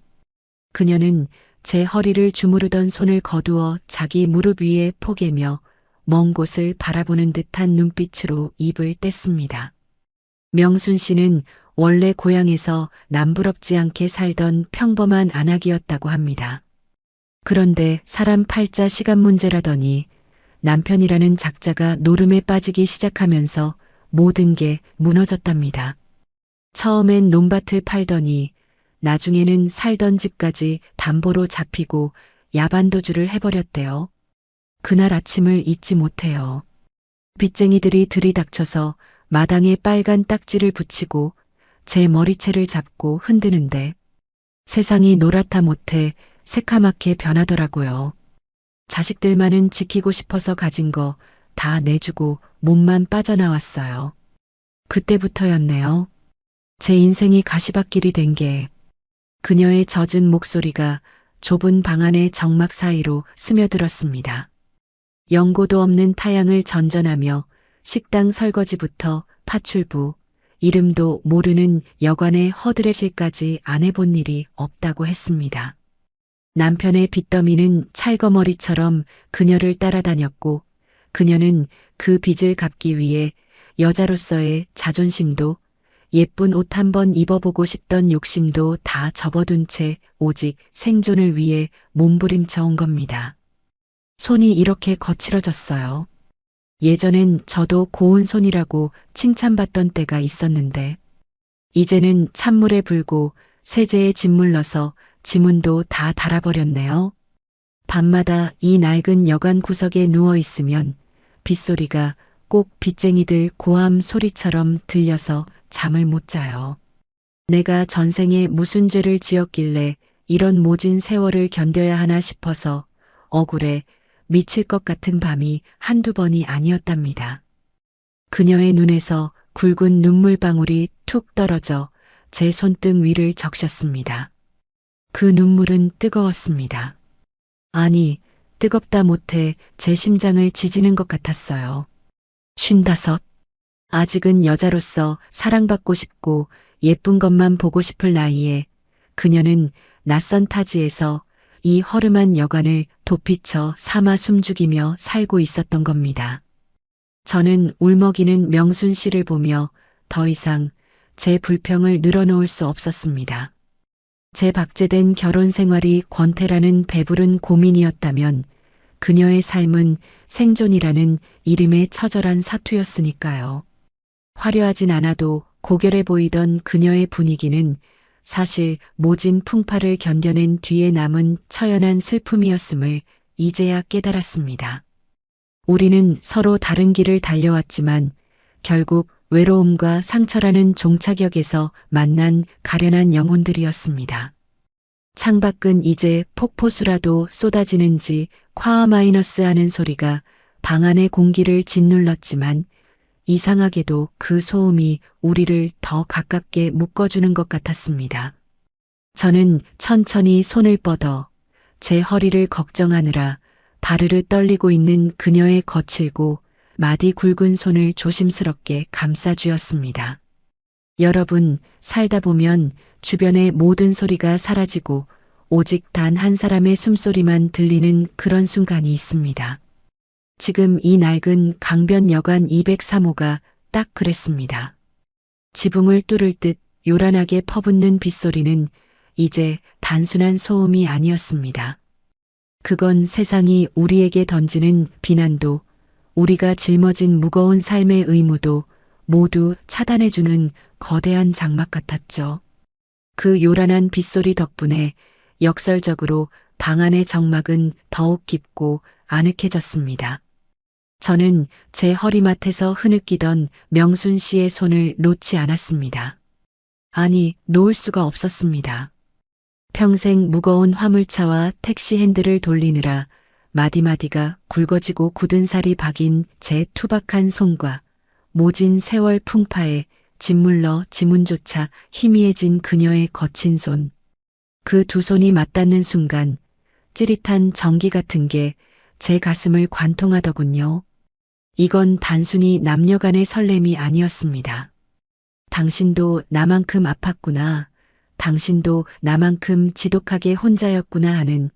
Speaker 1: 그녀는 제 허리를 주무르던 손을 거두어 자기 무릎 위에 포개며 먼 곳을 바라보는 듯한 눈빛으로 입을 뗐습니다. 명순 씨는 원래 고향에서 남부럽지 않게 살던 평범한 안악이었다고 합니다. 그런데 사람 팔자 시간 문제라더니 남편이라는 작자가 노름에 빠지기 시작하면서 모든 게 무너졌답니다. 처음엔 논밭을 팔더니 나중에는 살던 집까지 담보로 잡히고 야반도주를 해버렸대요. 그날 아침을 잊지 못해요. 빚쟁이들이 들이닥쳐서 마당에 빨간 딱지를 붙이고 제 머리채를 잡고 흔드는데 세상이 노랗다 못해 새카맣게 변하더라고요. 자식들만은 지키고 싶어서 가진 거 다 내주고 몸만 빠져나왔어요. 그때부터였네요. 제 인생이 가시밭길이 된 게. 그녀의 젖은 목소리가 좁은 방 안의 정막 사이로 스며들었습니다. 연고도 없는 타양을 전전하며 식당 설거지부터 파출부, 이름도 모르는 여관의 허드렛일까지 안 해본 일이 없다고 했습니다. 남편의 빚더미는 찰거머리처럼 그녀를 따라다녔고 그녀는 그 빚을 갚기 위해 여자로서의 자존심도 예쁜 옷 한 번 입어보고 싶던 욕심도 다 접어둔 채 오직 생존을 위해 몸부림쳐 온 겁니다. 손이 이렇게 거칠어졌어요. 예전엔 저도 고운 손이라고 칭찬받던 때가 있었는데 이제는 찬물에 불고 세제에 짓물러서 지문도 다 닳아버렸네요. 밤마다 이 낡은 여관 구석에 누워 있으면 빗소리가 꼭 빚쟁이들 고함 소리처럼 들려서 잠을 못 자요. 내가 전생에 무슨 죄를 지었길래 이런 모진 세월을 견뎌야 하나 싶어서 억울해 미칠 것 같은 밤이 한두 번이 아니었답니다. 그녀의 눈에서 굵은 눈물방울이 툭 떨어져 제 손등 위를 적셨습니다. 그 눈물은 뜨거웠습니다. 아니, 뜨겁다 못해 제 심장을 지지는 것 같았어요. 55. 아직은 여자로서 사랑받고 싶고 예쁜 것만 보고 싶을 나이에 그녀는 낯선 타지에서 이 허름한 여관을 도피쳐 삼아 숨죽이며 살고 있었던 겁니다. 저는 울먹이는 명순 씨를 보며 더 이상 제 불평을 늘어놓을 수 없었습니다. 제 박제된 결혼 생활이 권태라는 배부른 고민이었다면 그녀의 삶은 생존이라는 이름의 처절한 사투였으니까요. 화려하진 않아도 고결해 보이던 그녀의 분위기는 사실 모진 풍파를 견뎌낸 뒤에 남은 처연한 슬픔이었음을 이제야 깨달았습니다. 우리는 서로 다른 길을 달려왔지만 결국 외로움과 상처라는 종착역에서 만난 가련한 영혼들이었습니다. 창밖은 이제 폭포수라도 쏟아지는지 콰 마이너스 하는 소리가 방 안의 공기를 짓눌렀지만 이상하게도 그 소음이 우리를 더 가깝게 묶어주는 것 같았습니다. 저는 천천히 손을 뻗어 제 허리를 걱정하느라 바르르 떨리고 있는 그녀의 거칠고 마디 굵은 손을 조심스럽게 감싸주었습니다. 여러분, 살다 보면 주변의 모든 소리가 사라지고 오직 단 한 사람의 숨소리만 들리는 그런 순간이 있습니다. 지금 이 낡은 강변여관 203호가 딱 그랬습니다. 지붕을 뚫을 듯 요란하게 퍼붓는 빗소리는 이제 단순한 소음이 아니었습니다. 그건 세상이 우리에게 던지는 비난도 우리가 짊어진 무거운 삶의 의무도 모두 차단해주는 거대한 장막 같았죠. 그 요란한 빗소리 덕분에 역설적으로 방 안의 정막은 더욱 깊고 아늑해졌습니다. 저는 제 허리맡에서 흐느끼던 명순 씨의 손을 놓지 않았습니다. 아니, 놓을 수가 없었습니다. 평생 무거운 화물차와 택시 핸들을 돌리느라 마디마디가 굵어지고 굳은 살이 박인 제 투박한 손과 모진 세월 풍파에 짓물러 지문조차 희미해진 그녀의 거친 손. 그 두 손이 맞닿는 순간 찌릿한 전기 같은 게 제 가슴을 관통하더군요. 이건 단순히 남녀 간의 설렘이 아니었습니다. 당신도 나만큼 아팠구나. 당신도 나만큼 지독하게 혼자였구나 하는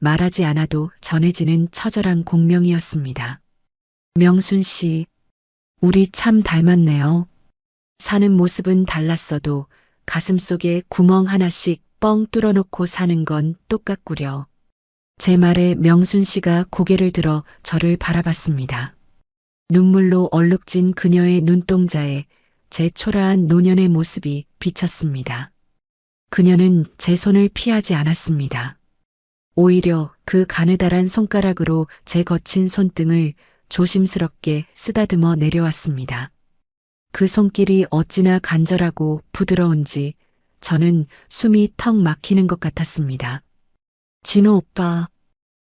Speaker 1: 말하지 않아도 전해지는 처절한 공명이었습니다. 명순 씨, 우리 참 닮았네요. 사는 모습은 달랐어도 가슴속에 구멍 하나씩 뻥 뚫어놓고 사는 건 똑같구려. 제 말에 명순 씨가 고개를 들어 저를 바라봤습니다. 눈물로 얼룩진 그녀의 눈동자에 제 초라한 노년의 모습이 비쳤습니다. 그녀는 제 손을 피하지 않았습니다. 오히려 그 가느다란 손가락으로 제 거친 손등을 조심스럽게 쓰다듬어 내려왔습니다. 그 손길이 어찌나 간절하고 부드러운지 저는 숨이 턱 막히는 것 같았습니다. 진호 오빠,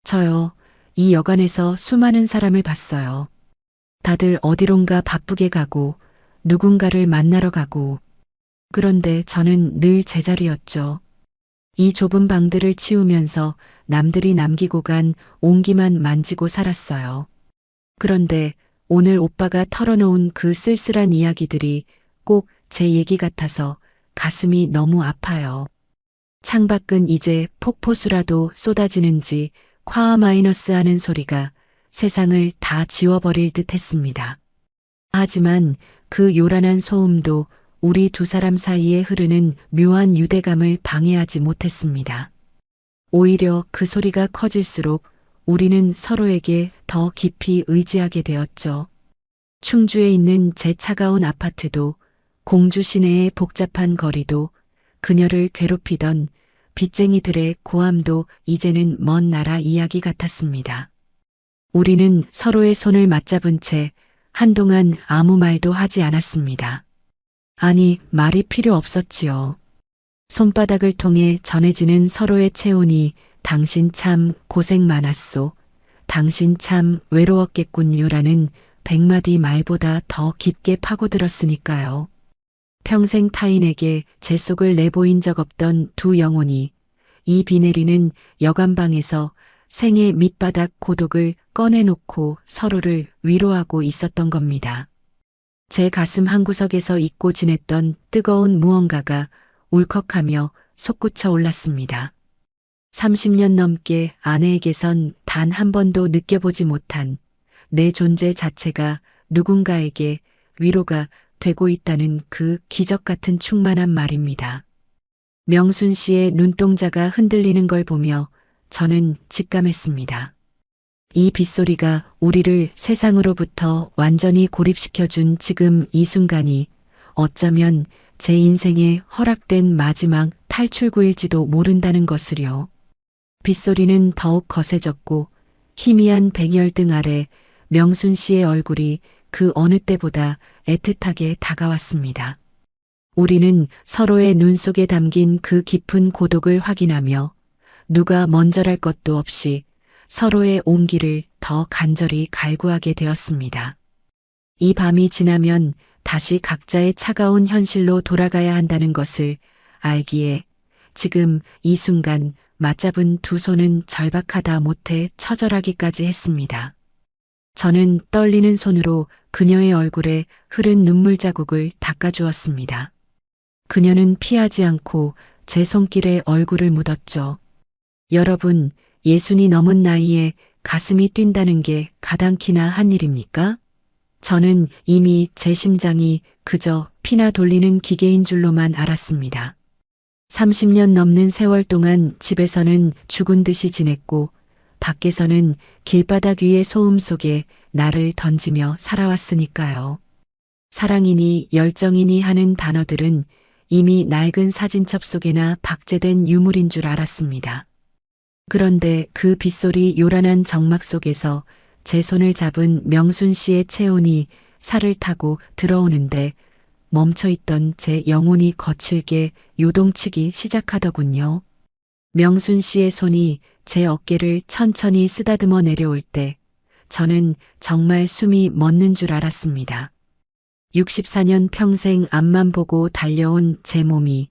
Speaker 1: 저요, 이 여관에서 수많은 사람을 봤어요. 다들 어디론가 바쁘게 가고 누군가를 만나러 가고 그런데 저는 늘 제자리였죠. 이 좁은 방들을 치우면서 남들이 남기고 간 온기만 만지고 살았어요. 그런데 오늘 오빠가 털어놓은 그 쓸쓸한 이야기들이 꼭 제 얘기 같아서 가슴이 너무 아파요. 창밖은 이제 폭포수라도 쏟아지는지 콰 마이너스 하는 소리가 세상을 다 지워버릴 듯 했습니다. 하지만 그 요란한 소음도 우리 두 사람 사이에 흐르는 묘한 유대감을 방해하지 못했습니다. 오히려 그 소리가 커질수록 우리는 서로에게 더 깊이 의지하게 되었죠. 충주에 있는 제 차가운 아파트도 공주 시내의 복잡한 거리도 그녀를 괴롭히던 빚쟁이들의 고함도 이제는 먼 나라 이야기 같았습니다. 우리는 서로의 손을 맞잡은 채 한동안 아무 말도 하지 않았습니다. 아니, 말이 필요 없었지요. 손바닥을 통해 전해지는 서로의 체온이 당신 참 고생 많았소. 당신 참 외로웠겠군요라는 100마디 말보다 더 깊게 파고들었으니까요. 평생 타인에게 제 속을 내보인 적 없던 두 영혼이 이 비 내리는 여관방에서 생의 밑바닥 고독을 꺼내놓고 서로를 위로하고 있었던 겁니다. 제 가슴 한구석에서 잊고 지냈던 뜨거운 무언가가 울컥하며 솟구쳐 올랐습니다. 30년 넘게 아내에게선 단 한 번도 느껴보지 못한 내 존재 자체가 누군가에게 위로가 되고 있다는 그 기적 같은 충만한 말입니다. 명순 씨의 눈동자가 흔들리는 걸 보며 저는 직감했습니다. 이 빗소리가 우리를 세상으로부터 완전히 고립시켜준 지금 이 순간이 어쩌면 제 인생에 허락된 마지막 탈출구일지도 모른다는 것을요. 빗소리는 더욱 거세졌고 희미한 백열등 아래 명순 씨의 얼굴이 그 어느 때보다 애틋하게 다가왔습니다. 우리는 서로의 눈 속에 담긴 그 깊은 고독을 확인하며 누가 먼저랄 것도 없이 서로의 온기를 더 간절히 갈구하게 되었습니다. 이 밤이 지나면 다시 각자의 차가운 현실로 돌아가야 한다는 것을 알기에 지금 이 순간 맞잡은 두 손은 절박하다 못해 처절하기까지 했습니다. 저는 떨리는 손으로 그녀의 얼굴에 흐른 눈물 자국을 닦아주었습니다. 그녀는 피하지 않고 제 손길에 얼굴을 묻었죠. 여러분, 60이 넘은 나이에 가슴이 뛴다는 게 가당키나 한 일입니까? 저는 이미 제 심장이 그저 피나 돌리는 기계인 줄로만 알았습니다. 30년 넘는 세월 동안 집에서는 죽은 듯이 지냈고 밖에서는 길바닥 위의 소음 속에 나를 던지며 살아왔으니까요. 사랑이니 열정이니 하는 단어들은 이미 낡은 사진첩 속에나 박제된 유물인 줄 알았습니다. 그런데 그 빗소리 요란한 정막 속에서 제 손을 잡은 명순 씨의 체온이 살을 타고 들어오는데 멈춰있던 제 영혼이 거칠게 요동치기 시작하더군요. 명순 씨의 손이 제 어깨를 천천히 쓰다듬어 내려올 때 저는 정말 숨이 멎는 줄 알았습니다. 64년 평생 앞만 보고 달려온 제 몸이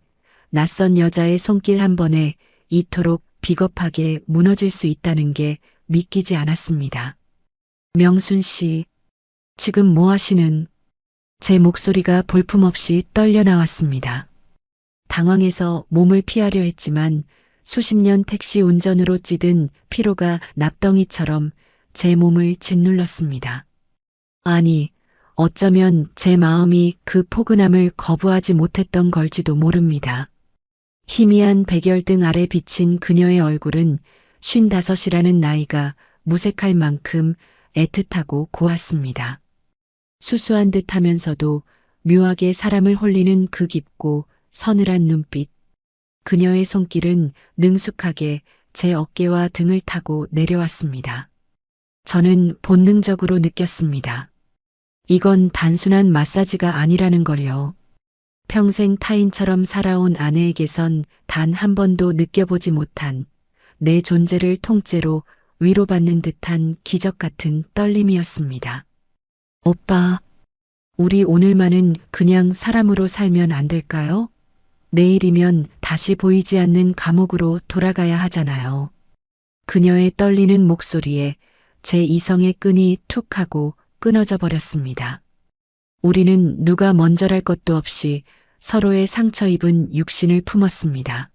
Speaker 1: 낯선 여자의 손길 한 번에 이토록 비겁하게 무너질 수 있다는 게 믿기지 않았습니다. 명순 씨, 지금 뭐 하시는? 제 목소리가 볼품없이 떨려 나왔습니다. 당황해서 몸을 피하려 했지만 수십 년 택시 운전으로 찌든 피로가 납덩이처럼 제 몸을 짓눌렀습니다. 아니, 어쩌면 제 마음이 그 포근함을 거부하지 못했던 걸지도 모릅니다. 희미한 백열등 아래 비친 그녀의 얼굴은 55이라는 나이가 무색할 만큼 애틋하고 고왔습니다. 수수한 듯 하면서도 묘하게 사람을 홀리는 그 깊고 서늘한 눈빛. 그녀의 손길은 능숙하게 제 어깨와 등을 타고 내려왔습니다. 저는 본능적으로 느꼈습니다. 이건 단순한 마사지가 아니라는 걸요. 평생 타인처럼 살아온 아내에게선 단 한 번도 느껴보지 못한 내 존재를 통째로 위로받는 듯한 기적 같은 떨림이었습니다. 오빠, 우리 오늘만은 그냥 사람으로 살면 안 될까요? 내일이면 다시 보이지 않는 감옥으로 돌아가야 하잖아요. 그녀의 떨리는 목소리에 제 이성의 끈이 툭 하고 끊어져 버렸습니다. 우리는 누가 먼저랄 것도 없이 서로의 상처 입은 육신을 품었습니다.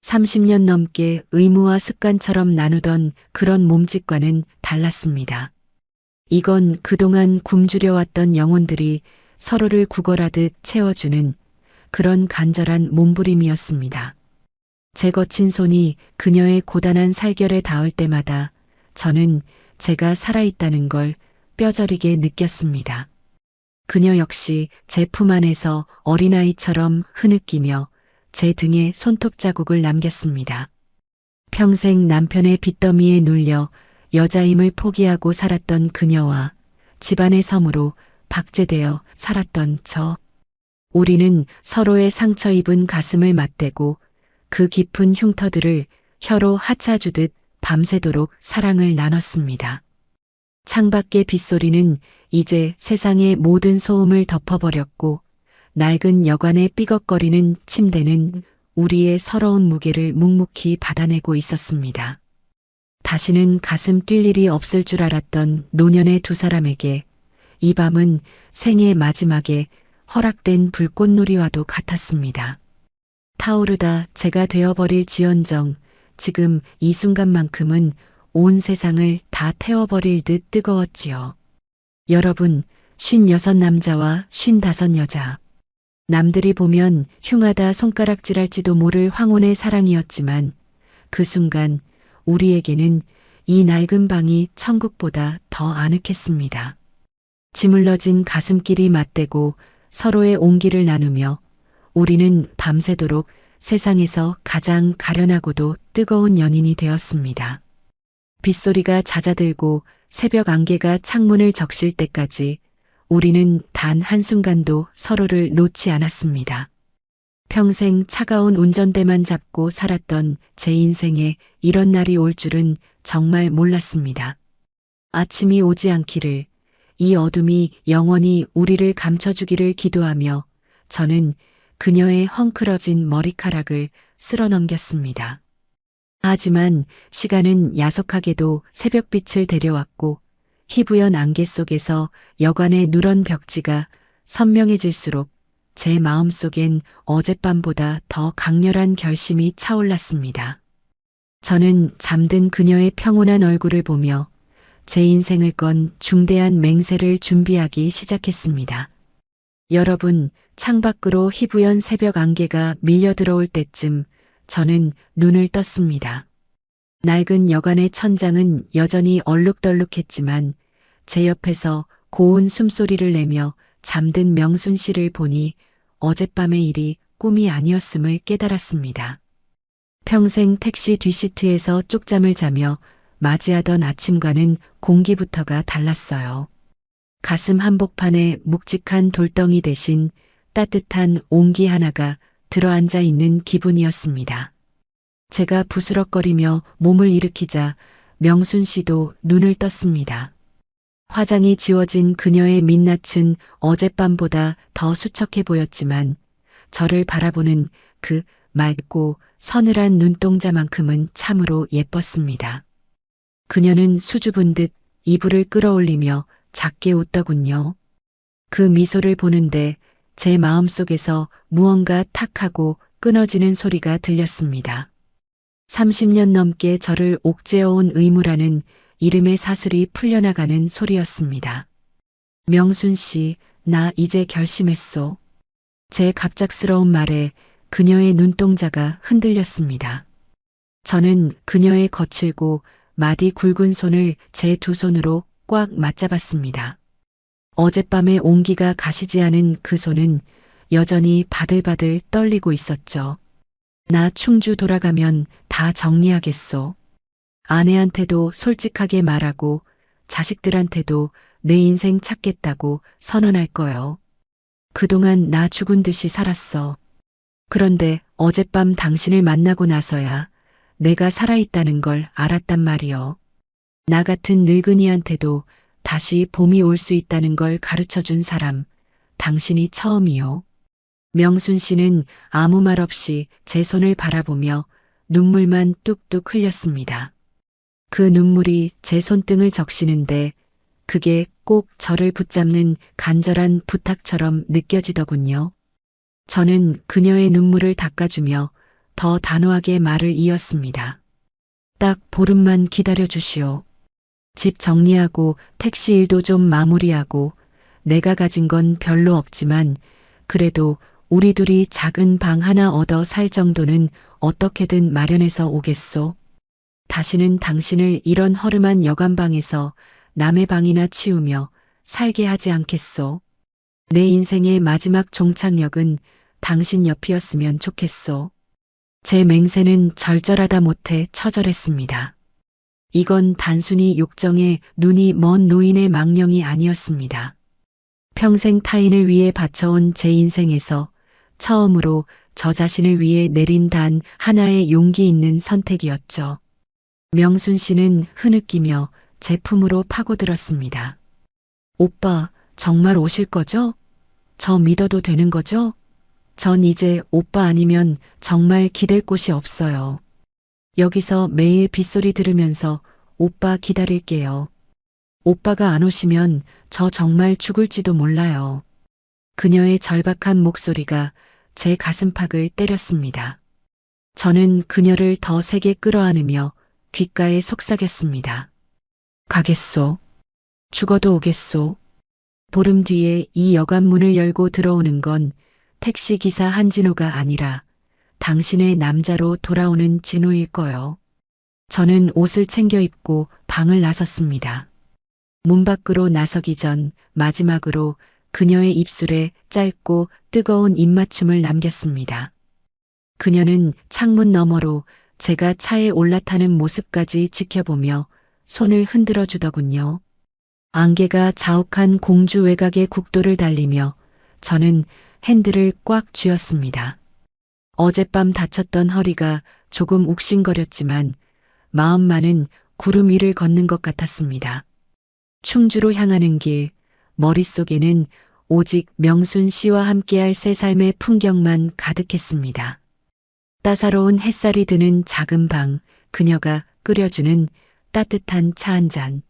Speaker 1: 30년 넘게 의무와 습관처럼 나누던 그런 몸짓과는 달랐습니다. 이건 그동안 굶주려왔던 영혼들이 서로를 구걸하듯 채워주는 그런 간절한 몸부림이었습니다. 제 거친 손이 그녀의 고단한 살결에 닿을 때마다 저는 제가 살아있다는 걸 뼈저리게 느꼈습니다. 그녀 역시 제 품 안에서 어린아이처럼 흐느끼며 제 등에 손톱 자국을 남겼습니다. 평생 남편의 빚더미에 눌려 여자임을 포기하고 살았던 그녀와 집안의 섬으로 박제되어 살았던 저. 우리는 서로의 상처 입은 가슴을 맞대고 그 깊은 흉터들을 혀로 하차주듯 밤새도록 사랑을 나눴습니다. 창밖의 빗소리는 이제 세상의 모든 소음을 덮어버렸고 낡은 여관의 삐걱거리는 침대는 우리의 서러운 무게를 묵묵히 받아내고 있었습니다. 다시는 가슴 뛸 일이 없을 줄 알았던 노년의 두 사람에게 이 밤은 생의 마지막에 허락된 불꽃놀이와도 같았습니다. 타오르다 제가 되어버릴 지언정 지금 이 순간만큼은 온 세상을 다 태워버릴 듯 뜨거웠지요. 여러분, 56 남자와 55 여자. 남들이 보면 흉하다 손가락질할지도 모를 황혼의 사랑이었지만 그 순간 우리에게는 이 낡은 방이 천국보다 더 아늑했습니다. 지물러진 가슴끼리 맞대고 서로의 온기를 나누며 우리는 밤새도록 세상에서 가장 가련하고도 뜨거운 연인이 되었습니다. 빗소리가 잦아들고 새벽 안개가 창문을 적실 때까지 우리는 단 한순간도 서로를 놓지 않았습니다. 평생 차가운 운전대만 잡고 살았던 제 인생에 이런 날이 올 줄은 정말 몰랐습니다. 아침이 오지 않기를, 이 어둠이 영원히 우리를 감춰주기를 기도하며 저는 그녀의 헝클어진 머리카락을 쓸어넘겼습니다. 하지만 시간은 야속하게도 새벽빛을 데려왔고 희부연 안개 속에서 여관의 누런 벽지가 선명해질수록 제 마음속엔 어젯밤보다 더 강렬한 결심이 차올랐습니다. 저는 잠든 그녀의 평온한 얼굴을 보며 제 인생을 건 중대한 맹세를 준비하기 시작했습니다. 여러분, 창밖으로 희부연 새벽 안개가 밀려 들어올 때쯤 저는 눈을 떴습니다. 낡은 여관의 천장은 여전히 얼룩덜룩했지만 제 옆에서 고운 숨소리를 내며 잠든 명순 씨를 보니 어젯밤의 일이 꿈이 아니었음을 깨달았습니다. 평생 택시 뒷시트에서 쪽잠을 자며 맞이하던 아침과는 공기부터가 달랐어요. 가슴 한복판에 묵직한 돌덩이 대신 따뜻한 온기 하나가 들어앉아 있는 기분이었습니다. 제가 부스럭거리며 몸을 일으키자 명순 씨도 눈을 떴습니다. 화장이 지워진 그녀의 민낯은 어젯밤보다 더 수척해 보였지만 저를 바라보는 그 맑고 서늘한 눈동자만큼은 참으로 예뻤습니다. 그녀는 수줍은 듯 이불을 끌어올리며 작게 웃더군요. 그 미소를 보는데 제 마음속에서 무언가 탁하고 끊어지는 소리가 들렸습니다. 30년 넘게 저를 옥죄어온 의무라는 이름의 사슬이 풀려나가는 소리였습니다. 명순 씨, 나 이제 결심했소. 제 갑작스러운 말에 그녀의 눈동자가 흔들렸습니다. 저는 그녀의 거칠고 마디 굵은 손을 제 두 손으로 꽉 맞잡았습니다. 어젯밤의 온기가 가시지 않은 그 손은 여전히 바들바들 떨리고 있었죠. 나 충주 돌아가면 다 정리하겠소. 아내한테도 솔직하게 말하고 자식들한테도 내 인생 찾겠다고 선언할 거요. 그동안 나 죽은 듯이 살았어. 그런데 어젯밤 당신을 만나고 나서야 내가 살아있다는 걸 알았단 말이요. 나 같은 늙은이한테도 다시 봄이 올 수 있다는 걸 가르쳐준 사람, 당신이 처음이요. 명순 씨는 아무 말 없이 제 손을 바라보며 눈물만 뚝뚝 흘렸습니다. 그 눈물이 제 손등을 적시는데 그게 꼭 저를 붙잡는 간절한 부탁처럼 느껴지더군요. 저는 그녀의 눈물을 닦아주며 더 단호하게 말을 이었습니다. 딱 보름만 기다려 주시오. 집 정리하고 택시 일도 좀 마무리하고 내가 가진 건 별로 없지만 그래도 우리 둘이 작은 방 하나 얻어 살 정도는 어떻게든 마련해서 오겠소. 다시는 당신을 이런 허름한 여관방에서 남의 방이나 치우며 살게 하지 않겠소. 내 인생의 마지막 종착역은 당신 옆이었으면 좋겠소. 제 맹세는 절절하다 못해 처절했습니다. 이건 단순히 욕정에 눈이 먼 노인의 망령이 아니었습니다. 평생 타인을 위해 바쳐온 제 인생에서 처음으로 저 자신을 위해 내린 단 하나의 용기 있는 선택이었죠. 명순 씨는 흐느끼며 제 품으로 파고들었습니다. 오빠, 정말 오실 거죠? 저 믿어도 되는 거죠? 전 이제 오빠 아니면 정말 기댈 곳이 없어요. 여기서 매일 빗소리 들으면서 오빠 기다릴게요. 오빠가 안 오시면 저 정말 죽을지도 몰라요. 그녀의 절박한 목소리가 제 가슴팍을 때렸습니다. 저는 그녀를 더 세게 끌어안으며 귓가에 속삭였습니다. 가겠소. 죽어도 오겠소. 보름 뒤에 이 여관 문을 열고 들어오는 건 택시기사 한진호가 아니라 당신의 남자로 돌아오는 진호일 거요. 저는 옷을 챙겨 입고 방을 나섰습니다. 문 밖으로 나서기 전 마지막으로 그녀의 입술에 짧고 뜨거운 입맞춤을 남겼습니다. 그녀는 창문 너머로 제가 차에 올라타는 모습까지 지켜보며 손을 흔들어 주더군요. 안개가 자욱한 공주 외곽의 국도를 달리며 저는 핸들을 꽉 쥐었습니다. 어젯밤 다쳤던 허리가 조금 욱신거렸지만 마음만은 구름 위를 걷는 것 같았습니다. 충주로 향하는 길, 머릿속에는 오직 명순 씨와 함께할 새 삶의 풍경만 가득했습니다. 따사로운 햇살이 드는 작은 방, 그녀가 끓여주는 따뜻한 차 한 잔.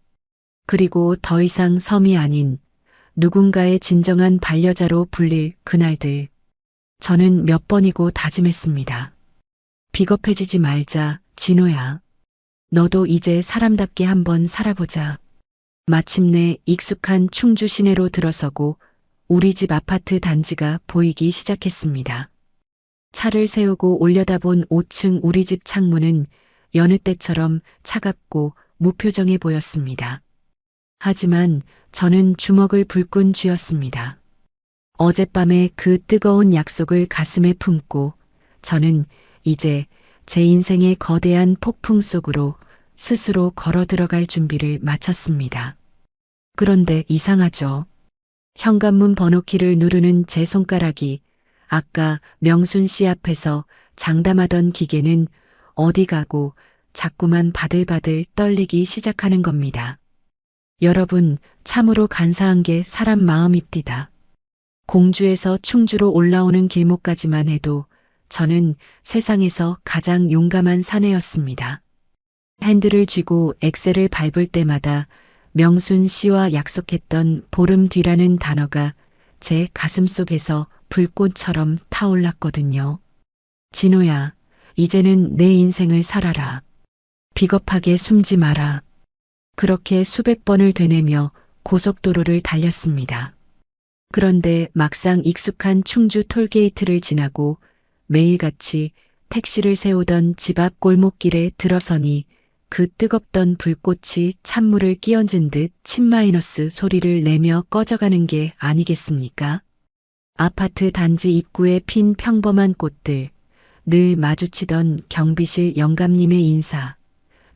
Speaker 1: 그리고 더 이상 섬이 아닌 누군가의 진정한 반려자로 불릴 그날들. 저는 몇 번이고 다짐했습니다. 비겁해지지 말자, 진호야. 너도 이제 사람답게 한번 살아보자. 마침내 익숙한 충주 시내로 들어서고 우리 집 아파트 단지가 보이기 시작했습니다. 차를 세우고 올려다본 5층 우리 집 창문은 여느 때처럼 차갑고 무표정해 보였습니다. 하지만 저는 주먹을 불끈 쥐었습니다. 어젯밤의 그 뜨거운 약속을 가슴에 품고 저는 이제 제 인생의 거대한 폭풍 속으로 스스로 걸어 들어갈 준비를 마쳤습니다. 그런데 이상하죠. 현관문 번호키를 누르는 제 손가락이 아까 명순 씨 앞에서 장담하던 기계는 어디 가고 자꾸만 바들바들 떨리기 시작하는 겁니다. 여러분, 참으로 간사한 게 사람 마음입디다. 공주에서 충주로 올라오는 길목까지만 해도 저는 세상에서 가장 용감한 사내였습니다. 핸들을 쥐고 엑셀을 밟을 때마다 명순 씨와 약속했던 보름 뒤라는 단어가 제 가슴 속에서 불꽃처럼 타올랐거든요. 진호야, 이제는 내 인생을 살아라. 비겁하게 숨지 마라. 그렇게 수백 번을 되뇌며 고속도로를 달렸습니다. 그런데 막상 익숙한 충주 톨게이트를 지나고 매일같이 택시를 세우던 집 앞 골목길에 들어서니 그 뜨겁던 불꽃이 찬물을 끼얹은 듯 침 마이너스 소리를 내며 꺼져가는 게 아니겠습니까? 아파트 단지 입구에 핀 평범한 꽃들, 늘 마주치던 경비실 영감님의 인사,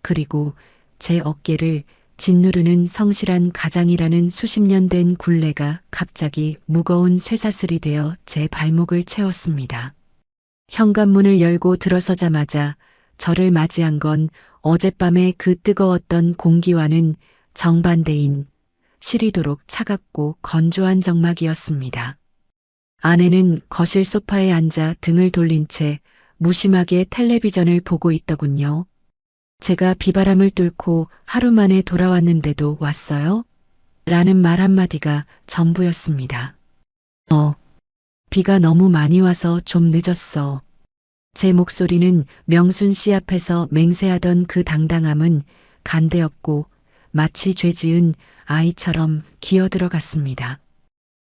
Speaker 1: 그리고 제 어깨를 짓누르는 성실한 가장이라는 수십 년 된 굴레가 갑자기 무거운 쇠사슬이 되어 제 발목을 채웠습니다. 현관문을 열고 들어서자마자 저를 맞이한 건 어젯밤의 그 뜨거웠던 공기와는 정반대인 시리도록 차갑고 건조한 정막이었습니다. 아내는 거실 소파에 앉아 등을 돌린 채 무심하게 텔레비전을 보고 있더군요. 제가 비바람을 뚫고 하루 만에 돌아왔는데도 왔어요? 라는 말 한마디가 전부였습니다. 비가 너무 많이 와서 좀 늦었어. 제 목소리는 명순 씨 앞에서 맹세하던 그 당당함은 간대었고 마치 죄지은 아이처럼 기어들어갔습니다.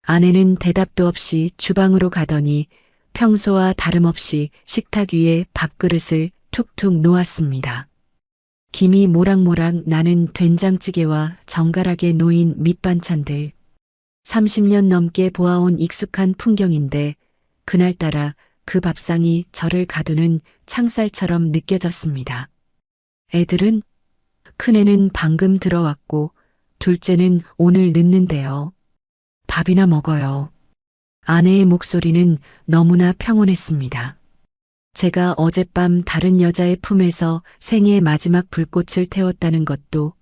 Speaker 1: 아내는 대답도 없이 주방으로 가더니 평소와 다름없이 식탁 위에 밥그릇을 툭툭 놓았습니다. 김이 모락모락 나는 된장찌개와 정갈하게 놓인 밑반찬들. 30년 넘게 보아온 익숙한 풍경인데 그날따라 그 밥상이 저를 가두는 창살처럼 느껴졌습니다. 애들은? 큰애는 방금 들어왔고 둘째는 오늘 늦는데요. 밥이나 먹어요. 아내의 목소리는 너무나 평온했습니다. 제가 어젯밤 다른 여자의 품에서 생애 마지막 불꽃을 태웠다는 것도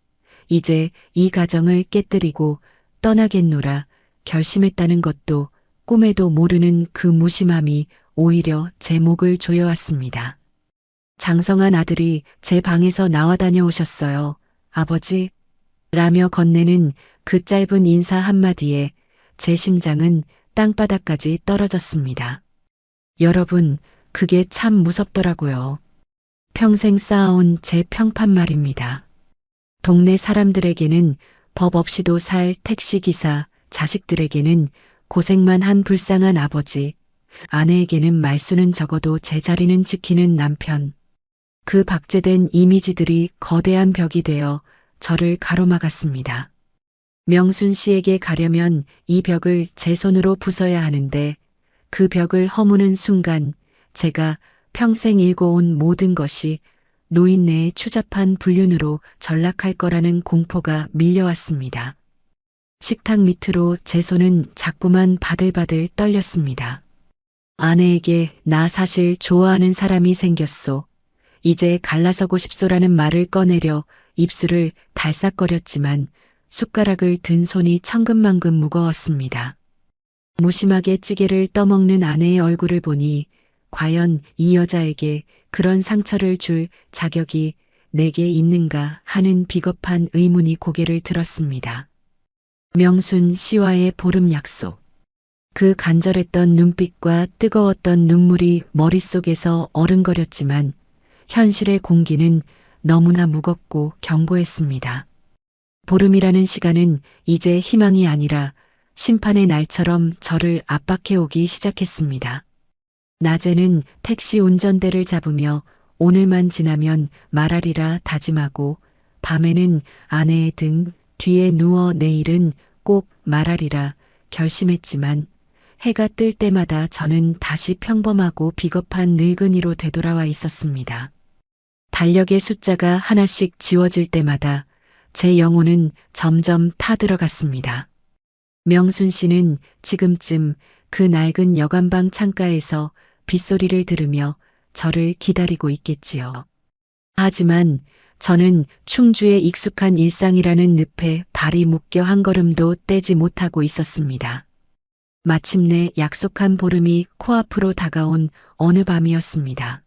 Speaker 1: 이제 이 가정을 깨뜨리고 떠나겠노라 결심했다는 것도 꿈에도 모르는 그 무심함이 오히려 제 목을 조여왔습니다. 장성한 아들이 제 방에서 나와 다녀오셨어요. 아버지? 라며 건네는 그 짧은 인사 한마디에 제 심장은 땅바닥까지 떨어졌습니다. 여러분, 그게 참 무섭더라고요. 평생 쌓아온 제 평판 말입니다. 동네 사람들에게는 법 없이도 살 택시기사, 자식들에게는 고생만 한 불쌍한 아버지, 아내에게는 말수는 적어도 제자리는 지키는 남편. 그 박제된 이미지들이 거대한 벽이 되어 저를 가로막았습니다. 명순 씨에게 가려면 이 벽을 제 손으로 부숴야 하는데 그 벽을 허무는 순간 제가 평생 일궈온 모든 것이 노인네의 추잡한 불륜으로 전락할 거라는 공포가 밀려왔습니다. 식탁 밑으로 제 손은 자꾸만 바들바들 떨렸습니다. 아내에게 나 사실 좋아하는 사람이 생겼소. 이제 갈라서고 싶소라는 말을 꺼내려 입술을 달싹거렸지만 숟가락을 든 손이 천근만근 무거웠습니다. 무심하게 찌개를 떠먹는 아내의 얼굴을 보니 과연 이 여자에게 그런 상처를 줄 자격이 내게 있는가 하는 비겁한 의문이 고개를 들었습니다. 명순 씨와의 보름 약속. 그 간절했던 눈빛과 뜨거웠던 눈물이 머릿속에서 어른거렸지만 현실의 공기는 너무나 무겁고 견고했습니다. 보름이라는 시간은 이제 희망이 아니라 심판의 날처럼 저를 압박해오기 시작했습니다. 낮에는 택시 운전대를 잡으며 오늘만 지나면 말하리라 다짐하고 밤에는 아내의 등 뒤에 누워 내일은 꼭 말하리라 결심했지만 해가 뜰 때마다 저는 다시 평범하고 비겁한 늙은이로 되돌아와 있었습니다. 달력의 숫자가 하나씩 지워질 때마다 제 영혼은 점점 타들어갔습니다. 명순 씨는 지금쯤 그 낡은 여관방 창가에서 빗소리를 들으며 저를 기다리고 있겠지요. 하지만 저는 충주의 익숙한 일상이라는 늪에 발이 묶여 한 걸음도 떼지 못하고 있었습니다. 마침내 약속한 보름이 코앞으로 다가온 어느 밤이었습니다.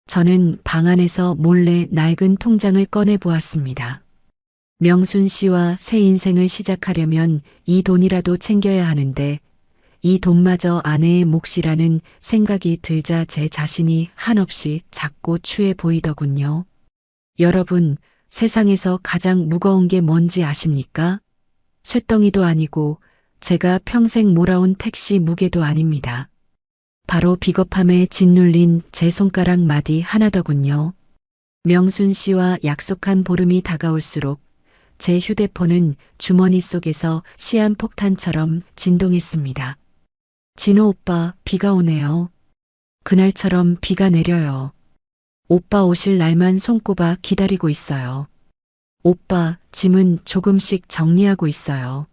Speaker 1: 저는 방 안에서 몰래 낡은 통장을 꺼내 보았습니다. 명순 씨와 새 인생을 시작하려면 이 돈이라도 챙겨야 하는데 이 돈마저 아내의 몫이라는 생각이 들자 제 자신이 한없이 작고 추해 보이더군요. 여러분, 세상에서 가장 무거운 게 뭔지 아십니까? 쇳덩이도 아니고 제가 평생 몰아온 택시 무게도 아닙니다. 바로 비겁함에 짓눌린 제 손가락 마디 하나더군요. 명순 씨와 약속한 보름이 다가올수록 제 휴대폰은 주머니 속에서 시한폭탄처럼 진동했습니다. 진호 오빠, 비가 오네요. 그날처럼 비가 내려요. 오빠 오실 날만 손꼽아 기다리고 있어요. 오빠, 짐은 조금씩 정리하고 있어요.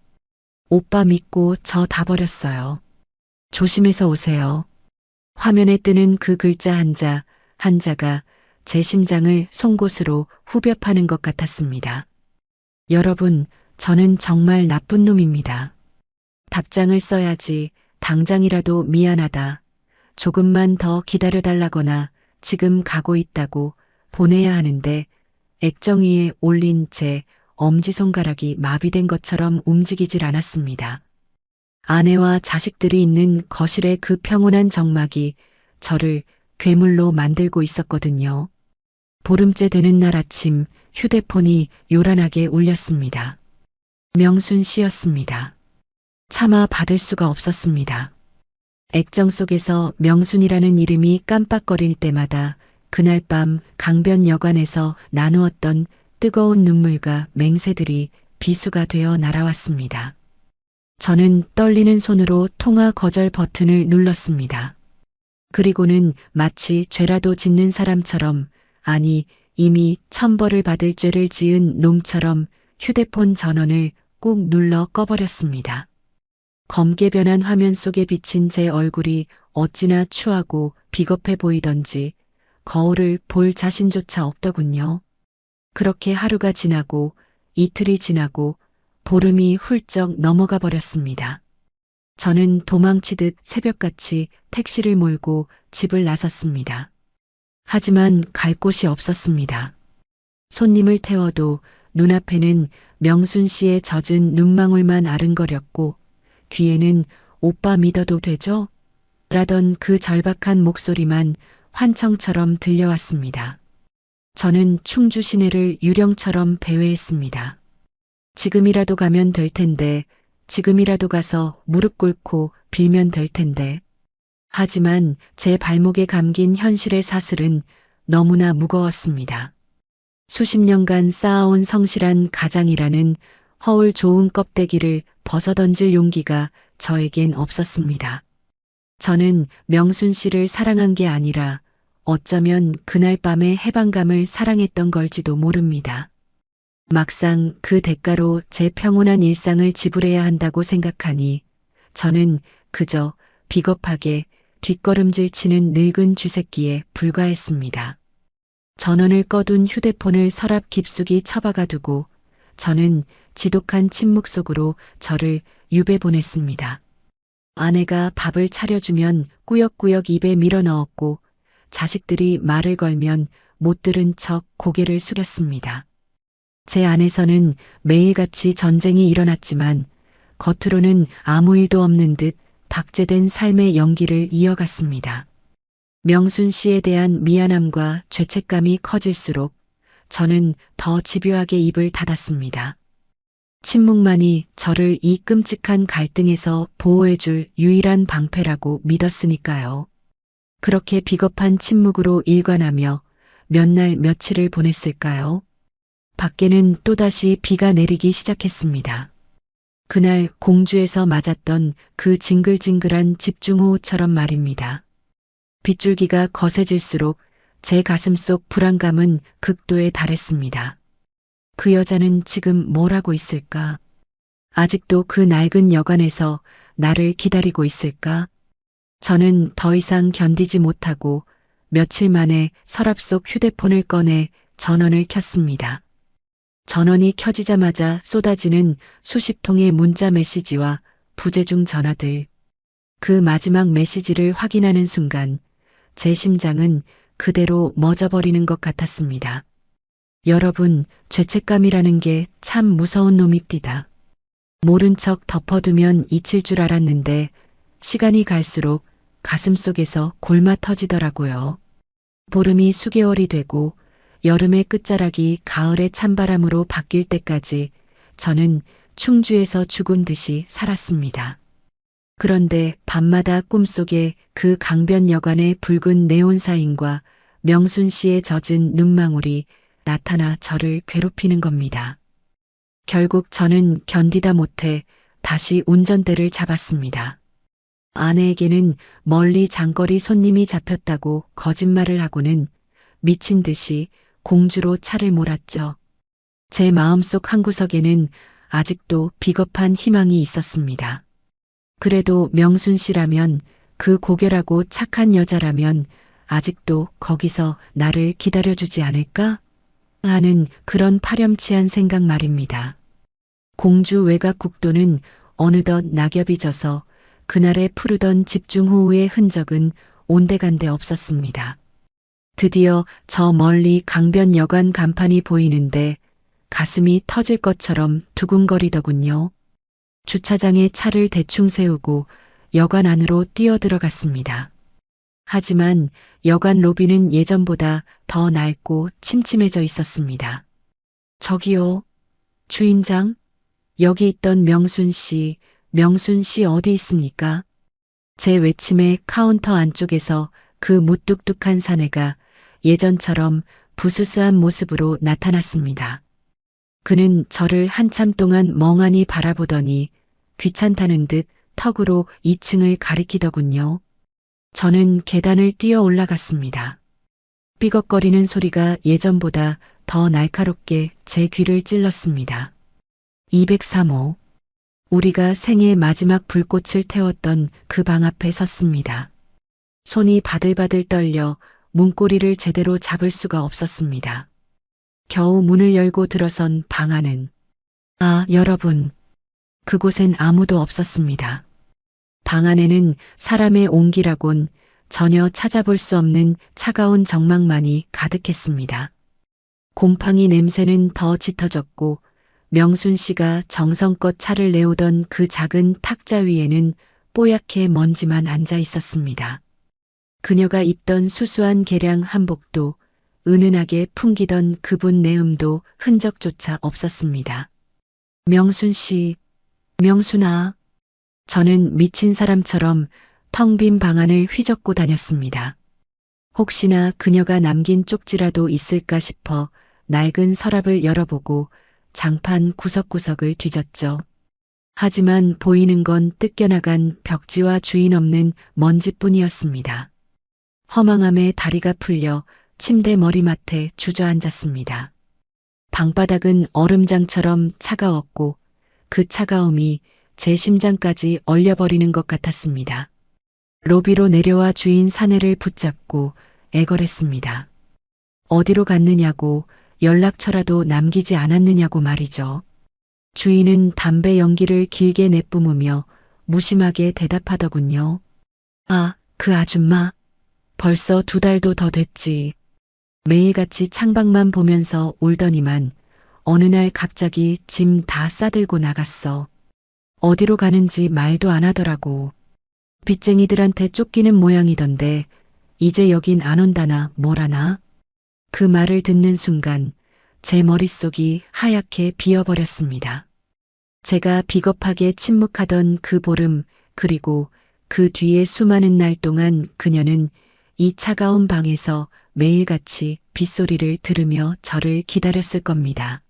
Speaker 1: 오빠 믿고 저 다 버렸어요. 조심해서 오세요. 화면에 뜨는 그 글자 한자가 제 심장을 송곳으로 후벼 파는 것 같았습니다. 여러분, 저는 정말 나쁜 놈입니다. 답장을 써야지. 당장이라도 미안하다. 조금만 더 기다려달라거나 지금 가고 있다고 보내야 하는데 액정 위에 올린 제 엄지손가락이 마비된 것처럼 움직이질 않았습니다. 아내와 자식들이 있는 거실의 그 평온한 정막이 저를 괴물로 만들고 있었거든요. 보름째 되는 날 아침 휴대폰이 요란하게 울렸습니다. 명순 씨였습니다. 차마 받을 수가 없었습니다. 액정 속에서 명순이라는 이름이 깜빡거릴 때마다 그날 밤 강변여관에서 나누었던 뜨거운 눈물과 맹세들이 비수가 되어 날아왔습니다. 저는 떨리는 손으로 통화 거절 버튼을 눌렀습니다. 그리고는 마치 죄라도 짓는 사람처럼, 아니, 이미 천벌을 받을 죄를 지은 놈처럼 휴대폰 전원을 꾹 눌러 꺼버렸습니다. 검게 변한 화면 속에 비친 제 얼굴이 어찌나 추하고 비겁해 보이던지 거울을 볼 자신조차 없더군요. 그렇게 하루가 지나고 이틀이 지나고 보름이 훌쩍 넘어가 버렸습니다. 저는 도망치듯 새벽같이 택시를 몰고 집을 나섰습니다. 하지만 갈 곳이 없었습니다. 손님을 태워도 눈앞에는 명순 씨의 젖은 눈망울만 아른거렸고 귀에는 오빠 믿어도 되죠? 라던 그 절박한 목소리만 환청처럼 들려왔습니다. 저는 충주 시내를 유령처럼 배회했습니다. 지금이라도 가면 될 텐데, 지금이라도 가서 무릎 꿇고 빌면 될 텐데. 하지만 제 발목에 감긴 현실의 사슬은 너무나 무거웠습니다. 수십 년간 쌓아온 성실한 가장이라는 허울 좋은 껍데기를 벗어던질 용기가 저에겐 없었습니다. 저는 명순 씨를 사랑한 게 아니라 어쩌면 그날 밤의 해방감을 사랑했던 걸지도 모릅니다. 막상 그 대가로 제 평온한 일상을 지불해야 한다고 생각하니 저는 그저 비겁하게 뒷걸음질 치는 늙은 쥐새끼에 불과했습니다. 전원을 꺼둔 휴대폰을 서랍 깊숙이 처박아 두고 저는 지독한 침묵 속으로 저를 유배 보냈습니다. 아내가 밥을 차려주면 꾸역꾸역 입에 밀어 넣었고 자식들이 말을 걸면 못 들은 척 고개를 숙였습니다. 제 안에서는 매일같이 전쟁이 일어났지만 겉으로는 아무 일도 없는 듯 박제된 삶의 연기를 이어갔습니다. 명순 씨에 대한 미안함과 죄책감이 커질수록 저는 더 집요하게 입을 닫았습니다. 침묵만이 저를 이 끔찍한 갈등에서 보호해줄 유일한 방패라고 믿었으니까요. 그렇게 비겁한 침묵으로 일관하며 몇 날 며칠을 보냈을까요? 밖에는 또다시 비가 내리기 시작했습니다. 그날 공주에서 맞았던 그 징글징글한 집중호우처럼 말입니다. 빗줄기가 거세질수록 제 가슴 속 불안감은 극도에 달했습니다. 그 여자는 지금 뭘 하고 있을까? 아직도 그 낡은 여관에서 나를 기다리고 있을까? 저는 더 이상 견디지 못하고 며칠 만에 서랍 속 휴대폰을 꺼내 전원을 켰습니다. 전원이 켜지자마자 쏟아지는 수십 통의 문자 메시지와 부재중 전화들. 그 마지막 메시지를 확인하는 순간 제 심장은 그대로 멎어버리는 것 같았습니다. 여러분, 죄책감이라는 게 참 무서운 놈입니다. 모른 척 덮어두면 잊힐 줄 알았는데 시간이 갈수록 가슴속에서 골마 터지더라고요. 보름이 수개월이 되고 여름의 끝자락이 가을의 찬바람으로 바뀔 때까지 저는 충주에서 죽은 듯이 살았습니다. 그런데 밤마다 꿈속에 그 강변 여관의 붉은 네온사인과 명순 씨의 젖은 눈망울이 나타나 저를 괴롭히는 겁니다. 결국 저는 견디다 못해 다시 운전대를 잡았습니다. 아내에게는 멀리 장거리 손님이 잡혔다고 거짓말을 하고는 미친 듯이 공주로 차를 몰았죠. 제 마음속 한구석에는 아직도 비겁한 희망이 있었습니다. 그래도 명순 씨라면, 그 고결하고 착한 여자라면 아직도 거기서 나를 기다려주지 않을까? 하는 그런 파렴치한 생각 말입니다. 공주 외곽 국도는 어느덧 낙엽이 져서 그날의 푸르던 집중호우의 흔적은 온데간데 없었습니다. 드디어 저 멀리 강변 여관 간판이 보이는데 가슴이 터질 것처럼 두근거리더군요. 주차장에 차를 대충 세우고 여관 안으로 뛰어들어갔습니다. 하지만 여관 로비는 예전보다 더 낡고 침침해져 있었습니다. 저기요, 주인장, 여기 있던 명순 씨 어디 있습니까? 제 외침에 카운터 안쪽에서 그 무뚝뚝한 사내가 예전처럼 부스스한 모습으로 나타났습니다. 그는 저를 한참 동안 멍하니 바라보더니 귀찮다는 듯 턱으로 2층을 가리키더군요. 저는 계단을 뛰어 올라갔습니다. 삐걱거리는 소리가 예전보다 더 날카롭게 제 귀를 찔렀습니다. 203호. 우리가 생애 마지막 불꽃을 태웠던 그 방 앞에 섰습니다. 손이 바들바들 떨려 문고리를 제대로 잡을 수가 없었습니다. 겨우 문을 열고 들어선 방 안은, 여러분. 그곳엔 아무도 없었습니다. 방 안에는 사람의 온기라곤 전혀 찾아볼 수 없는 차가운 정막만이 가득했습니다. 곰팡이 냄새는 더 짙어졌고 명순 씨가 정성껏 차를 내오던 그 작은 탁자 위에는 뽀얗게 먼지만 앉아 있었습니다. 그녀가 입던 수수한 개량 한복도 은은하게 풍기던 그분 내음도 흔적조차 없었습니다. 명순 씨, 명순아. 저는 미친 사람처럼 텅 빈 방 안을 휘젓고 다녔습니다. 혹시나 그녀가 남긴 쪽지라도 있을까 싶어 낡은 서랍을 열어보고 장판 구석구석을 뒤졌죠. 하지만 보이는 건 뜯겨나간 벽지와 주인 없는 먼지뿐이었습니다. 허망함에 다리가 풀려 침대 머리맡에 주저앉았습니다. 방바닥은 얼음장처럼 차가웠고 그 차가움이 제 심장까지 얼려버리는 것 같았습니다. 로비로 내려와 주인 사내를 붙잡고 애걸했습니다. 어디로 갔느냐고, 연락처라도 남기지 않았느냐고 말이죠. 주인은 담배 연기를 길게 내뿜으며 무심하게 대답하더군요. 그 아줌마. 벌써 2달도 더 됐지. 매일같이 창밖만 보면서 울더니만 어느 날 갑자기 짐 다 싸들고 나갔어. 어디로 가는지 말도 안 하더라고. 빚쟁이들한테 쫓기는 모양이던데 이제 여긴 안 온다나 뭐라나. 그 말을 듣는 순간 제 머릿속이 하얗게 비어버렸습니다. 제가 비겁하게 침묵하던 그 보름, 그리고 그 뒤에 수많은 날 동안 그녀는 이 차가운 방에서 매일같이 빗소리를 들으며 저를 기다렸을 겁니다.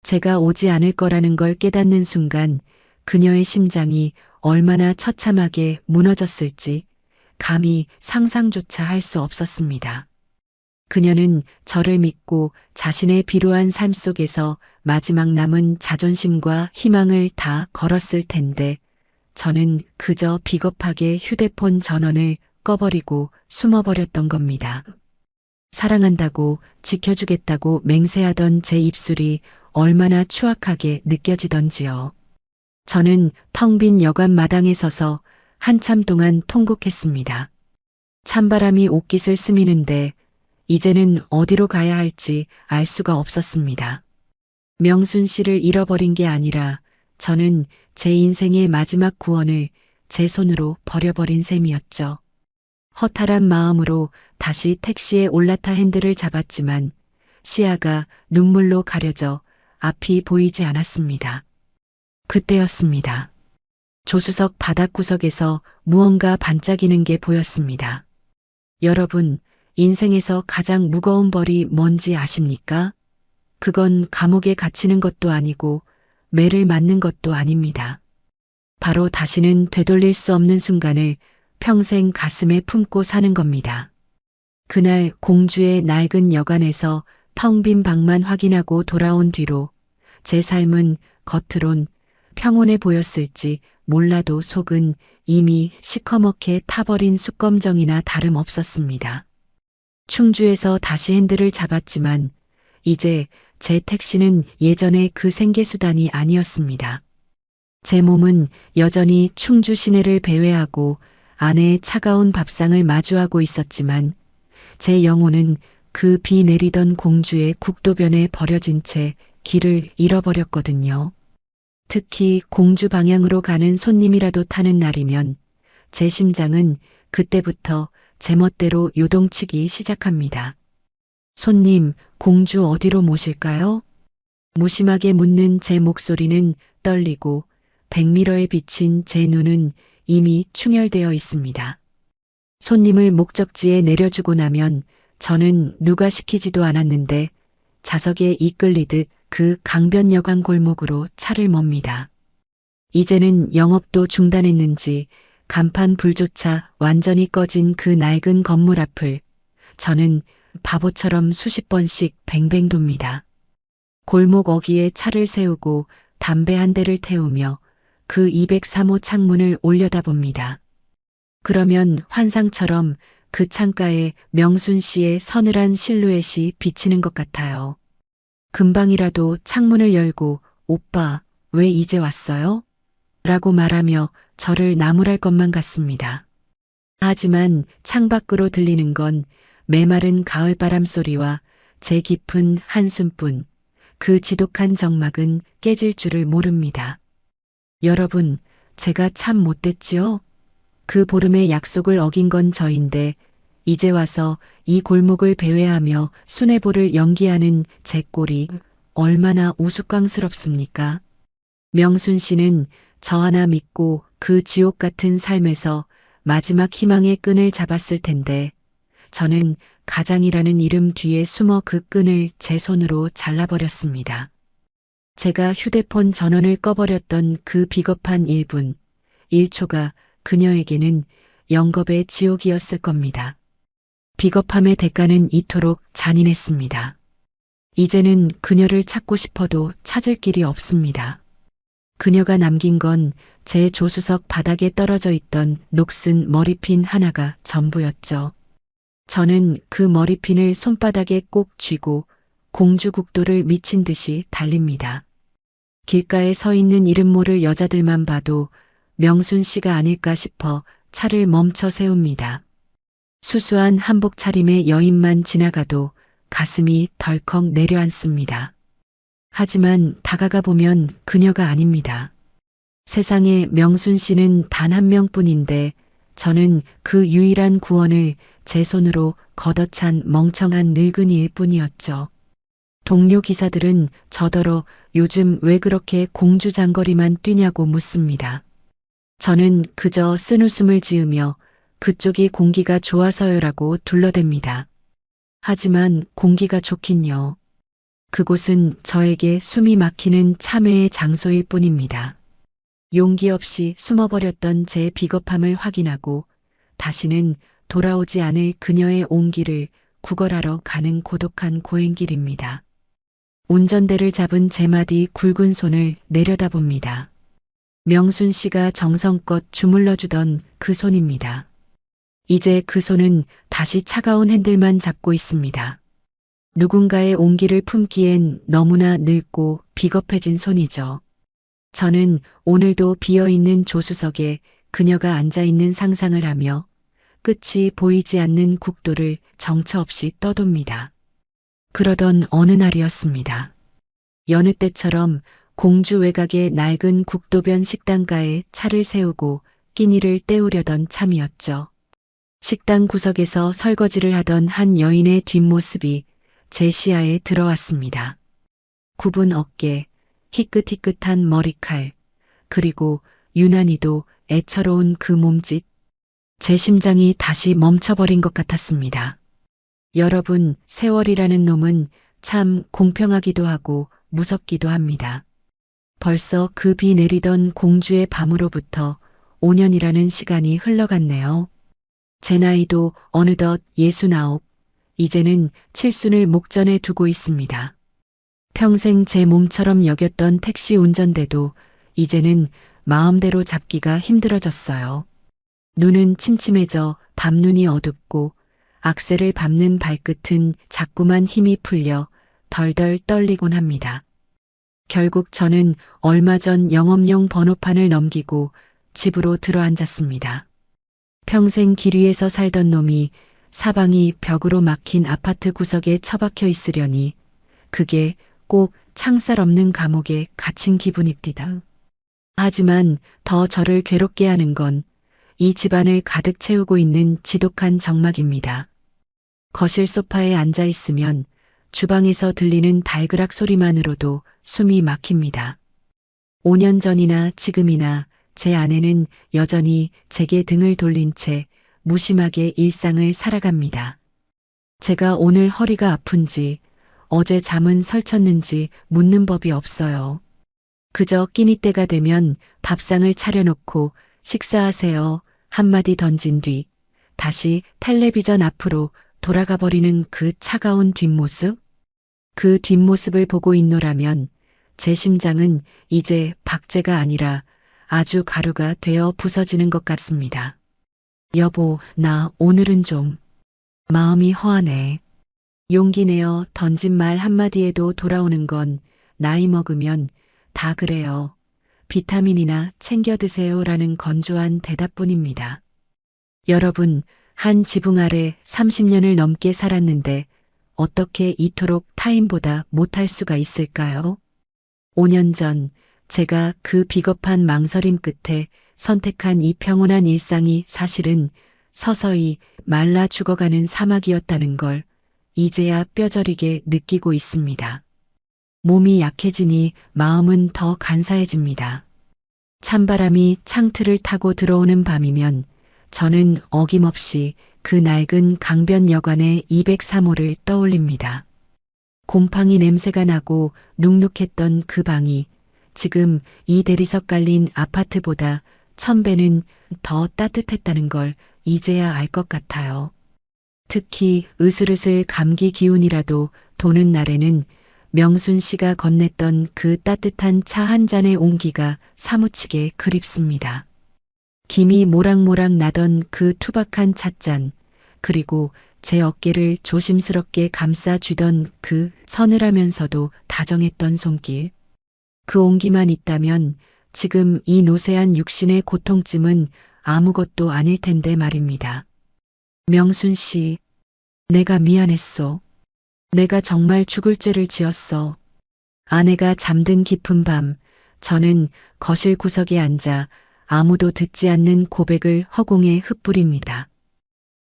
Speaker 1: 제가 오지 않을 거라는 걸 깨닫는 순간 그녀의 심장이 얼마나 처참하게 무너졌을지 감히 상상조차 할 수 없었습니다. 그녀는 저를 믿고 자신의 비루한 삶 속에서 마지막 남은 자존심과 희망을 다 걸었을 텐데 저는 그저 비겁하게 휴대폰 전원을 꺼버리고 숨어버렸던 겁니다. 사랑한다고 지켜주겠다고 맹세하던 제 입술이 얼마나 추악하게 느껴지던지요. 저는 텅 빈 여관 마당에 서서 한참 동안 통곡했습니다. 찬바람이 옷깃을 스미는데 이제는 어디로 가야 할지 알 수가 없었습니다. 명순 씨를 잃어버린 게 아니라 저는 제 인생의 마지막 구원을 제 손으로 버려버린 셈이었죠. 허탈한 마음으로 다시 택시에 올라타 핸들을 잡았지만 시야가 눈물로 가려져 앞이 보이지 않았습니다. 그때였습니다. 조수석 바닥구석에서 무언가 반짝이는 게 보였습니다. 여러분, 인생에서 가장 무거운 벌이 뭔지 아십니까? 그건 감옥에 갇히는 것도 아니고 매를 맞는 것도 아닙니다. 바로 다시는 되돌릴 수 없는 순간을 평생 가슴에 품고 사는 겁니다. 그날 공주의 낡은 여관에서 텅 빈 방만 확인하고 돌아온 뒤로 제 삶은 겉으론 평온해 보였을지 몰라도 속은 이미 시커멓게 타버린 숯검정이나 다름없었습니다. 충주에서 다시 핸들을 잡았지만 이제 제 택시는 예전의 그 생계수단이 아니었습니다. 제 몸은 여전히 충주 시내를 배회하고 아내의 차가운 밥상을 마주하고 있었지만 제 영혼은 그 비 내리던 공주의 국도변에 버려진 채 길을 잃어버렸거든요. 특히 공주 방향으로 가는 손님이라도 타는 날이면 제 심장은 그때부터 제멋대로 요동치기 시작합니다. 손님, 공주 어디로 모실까요? 무심하게 묻는 제 목소리는 떨리고 백미러에 비친 제 눈은 이미 충혈되어 있습니다. 손님을 목적지에 내려주고 나면 저는 누가 시키지도 않았는데 자석에 이끌리듯 그 강변여관 골목으로 차를 멉니다. 이제는 영업도 중단했는지 간판 불조차 완전히 꺼진 그 낡은 건물 앞을 저는 바보처럼 수십 번씩 뱅뱅 돕니다. 골목 어귀에 차를 세우고 담배 한 대를 태우며 그 203호 창문을 올려다봅니다. 그러면 환상처럼 그 창가에 명순 씨의 서늘한 실루엣이 비치는 것 같아요. 금방이라도 창문을 열고 오빠, 왜 이제 왔어요? 라고 말하며 저를 나무랄 것만 같습니다. 하지만 창밖으로 들리는 건 메마른 가을바람 소리와 제 깊은 한숨뿐. 그 지독한 정막은 깨질 줄을 모릅니다. 여러분, 제가 참 못됐지요? 그 보름의 약속을 어긴 건 저인데 이제 와서 이 골목을 배회하며 수뇌보를 연기하는 제 꼴이 얼마나 우스꽝스럽습니까? 명순 씨는 저 하나 믿고 그 지옥 같은 삶에서 마지막 희망의 끈을 잡았을 텐데 저는 가장이라는 이름 뒤에 숨어 그 끈을 제 손으로 잘라버렸습니다. 제가 휴대폰 전원을 꺼버렸던 그 비겁한 1분, 1초가 그녀에게는 영겁의 지옥이었을 겁니다. 비겁함의 대가는 이토록 잔인했습니다. 이제는 그녀를 찾고 싶어도 찾을 길이 없습니다. 그녀가 남긴 건 제 조수석 바닥에 떨어져 있던 녹슨 머리핀 하나가 전부였죠. 저는 그 머리핀을 손바닥에 꼭 쥐고 공주국도를 미친 듯이 달립니다. 길가에 서 있는 이름 모를 여자들만 봐도 명순 씨가 아닐까 싶어 차를 멈춰 세웁니다. 수수한 한복 차림의 여인만 지나가도 가슴이 덜컥 내려앉습니다. 하지만 다가가 보면 그녀가 아닙니다. 세상에 명순 씨는 단 한 명뿐인데 저는 그 유일한 구원을 제 손으로 걷어찬 멍청한 늙은이일 뿐이었죠. 동료 기사들은 저더러 요즘 왜 그렇게 공주장거리만 뛰냐고 묻습니다. 저는 그저 쓴웃음을 지으며 그쪽이 공기가 좋아서요라고 둘러댑니다. 하지만 공기가 좋긴요. 그곳은 저에게 숨이 막히는 참회의 장소일 뿐입니다. 용기 없이 숨어버렸던 제 비겁함을 확인하고 다시는 돌아오지 않을 그녀의 온기를 구걸하러 가는 고독한 고행길입니다. 운전대를 잡은 제 마디 굵은 손을 내려다봅니다. 명순 씨가 정성껏 주물러주던 그 손입니다. 이제 그 손은 다시 차가운 핸들만 잡고 있습니다. 누군가의 온기를 품기엔 너무나 늙고 비겁해진 손이죠. 저는 오늘도 비어있는 조수석에 그녀가 앉아있는 상상을 하며 끝이 보이지 않는 국도를 정처 없이 떠돕니다. 그러던 어느 날이었습니다. 여느 때처럼 공주 외곽의 낡은 국도변 식당가에 차를 세우고 끼니를 때우려던 참이었죠. 식당 구석에서 설거지를 하던 한 여인의 뒷모습이 제 시야에 들어왔습니다. 굽은 어깨, 희끗희끗한 머리칼, 그리고 유난히도 애처로운 그 몸짓. 제 심장이 다시 멈춰버린 것 같았습니다. 여러분, 세월이라는 놈은 참 공평하기도 하고 무섭기도 합니다. 벌써 그 비 내리던 공주의 밤으로부터 5년이라는 시간이 흘러갔네요. 제 나이도 어느덧 69, 이제는 칠순을 목전에 두고 있습니다. 평생 제 몸처럼 여겼던 택시 운전대도 이제는 마음대로 잡기가 힘들어졌어요. 눈은 침침해져 밤눈이 어둡고 악셀을 밟는 발끝은 자꾸만 힘이 풀려 덜덜 떨리곤 합니다. 결국 저는 얼마 전 영업용 번호판을 넘기고 집으로 들어앉았습니다. 평생 길 위에서 살던 놈이 사방이 벽으로 막힌 아파트 구석에 처박혀 있으려니 그게 꼭 창살 없는 감옥에 갇힌 기분입니다. 하지만 더 저를 괴롭게 하는 건 이 집안을 가득 채우고 있는 지독한 정막입니다. 거실 소파에 앉아 있으면 주방에서 들리는 달그락 소리만으로도 숨이 막힙니다. 5년 전이나 지금이나 제 아내는 여전히 제게 등을 돌린 채 무심하게 일상을 살아갑니다. 제가 오늘 허리가 아픈지 어제 잠은 설쳤는지 묻는 법이 없어요. 그저 끼니 때가 되면 밥상을 차려놓고 식사하세요 한마디 던진 뒤 다시 텔레비전 앞으로 돌아가 버리는 그 차가운 뒷모습? 그 뒷모습을 보고 있노라면 제 심장은 이제 박제가 아니라 아주 가루가 되어 부서지는 것 같습니다. 여보, 나 오늘은 좀 마음이 허하네. 용기 내어 던진 말 한마디에도 돌아오는 건 나이 먹으면 다 그래요. 비타민이나 챙겨 드세요라는 건조한 대답뿐입니다. 여러분, 한 지붕 아래 30년을 넘게 살았는데 어떻게 이토록 타인보다 못할 수가 있을까요? 5년 전 제가 그 비겁한 망설임 끝에 선택한 이 평온한 일상이 사실은 서서히 말라 죽어가는 사막이었다는 걸 이제야 뼈저리게 느끼고 있습니다. 몸이 약해지니 마음은 더 간사해집니다. 찬바람이 창틀을 타고 들어오는 밤이면 저는 어김없이 그 낡은 강변여관의 203호를 떠올립니다. 곰팡이 냄새가 나고 눅눅했던 그 방이 지금 이 대리석 깔린 아파트보다 1000배는 더 따뜻했다는 걸 이제야 알 것 같아요. 특히 으슬으슬 감기 기운이라도 도는 날에는 명순 씨가 건넸던 그 따뜻한 차 한 잔의 온기가 사무치게 그립습니다. 김이 모락모락 나던 그 투박한 찻잔, 그리고 제 어깨를 조심스럽게 감싸 쥐던 그 서늘하면서도 다정했던 손길. 그 온기만 있다면 지금 이 노쇠한 육신의 고통쯤은 아무것도 아닐 텐데 말입니다. 명순 씨, 내가 미안했소. 내가 정말 죽을 죄를 지었어. 아내가 잠든 깊은 밤, 저는 거실 구석에 앉아 아무도 듣지 않는 고백을 허공에 흩뿌립니다.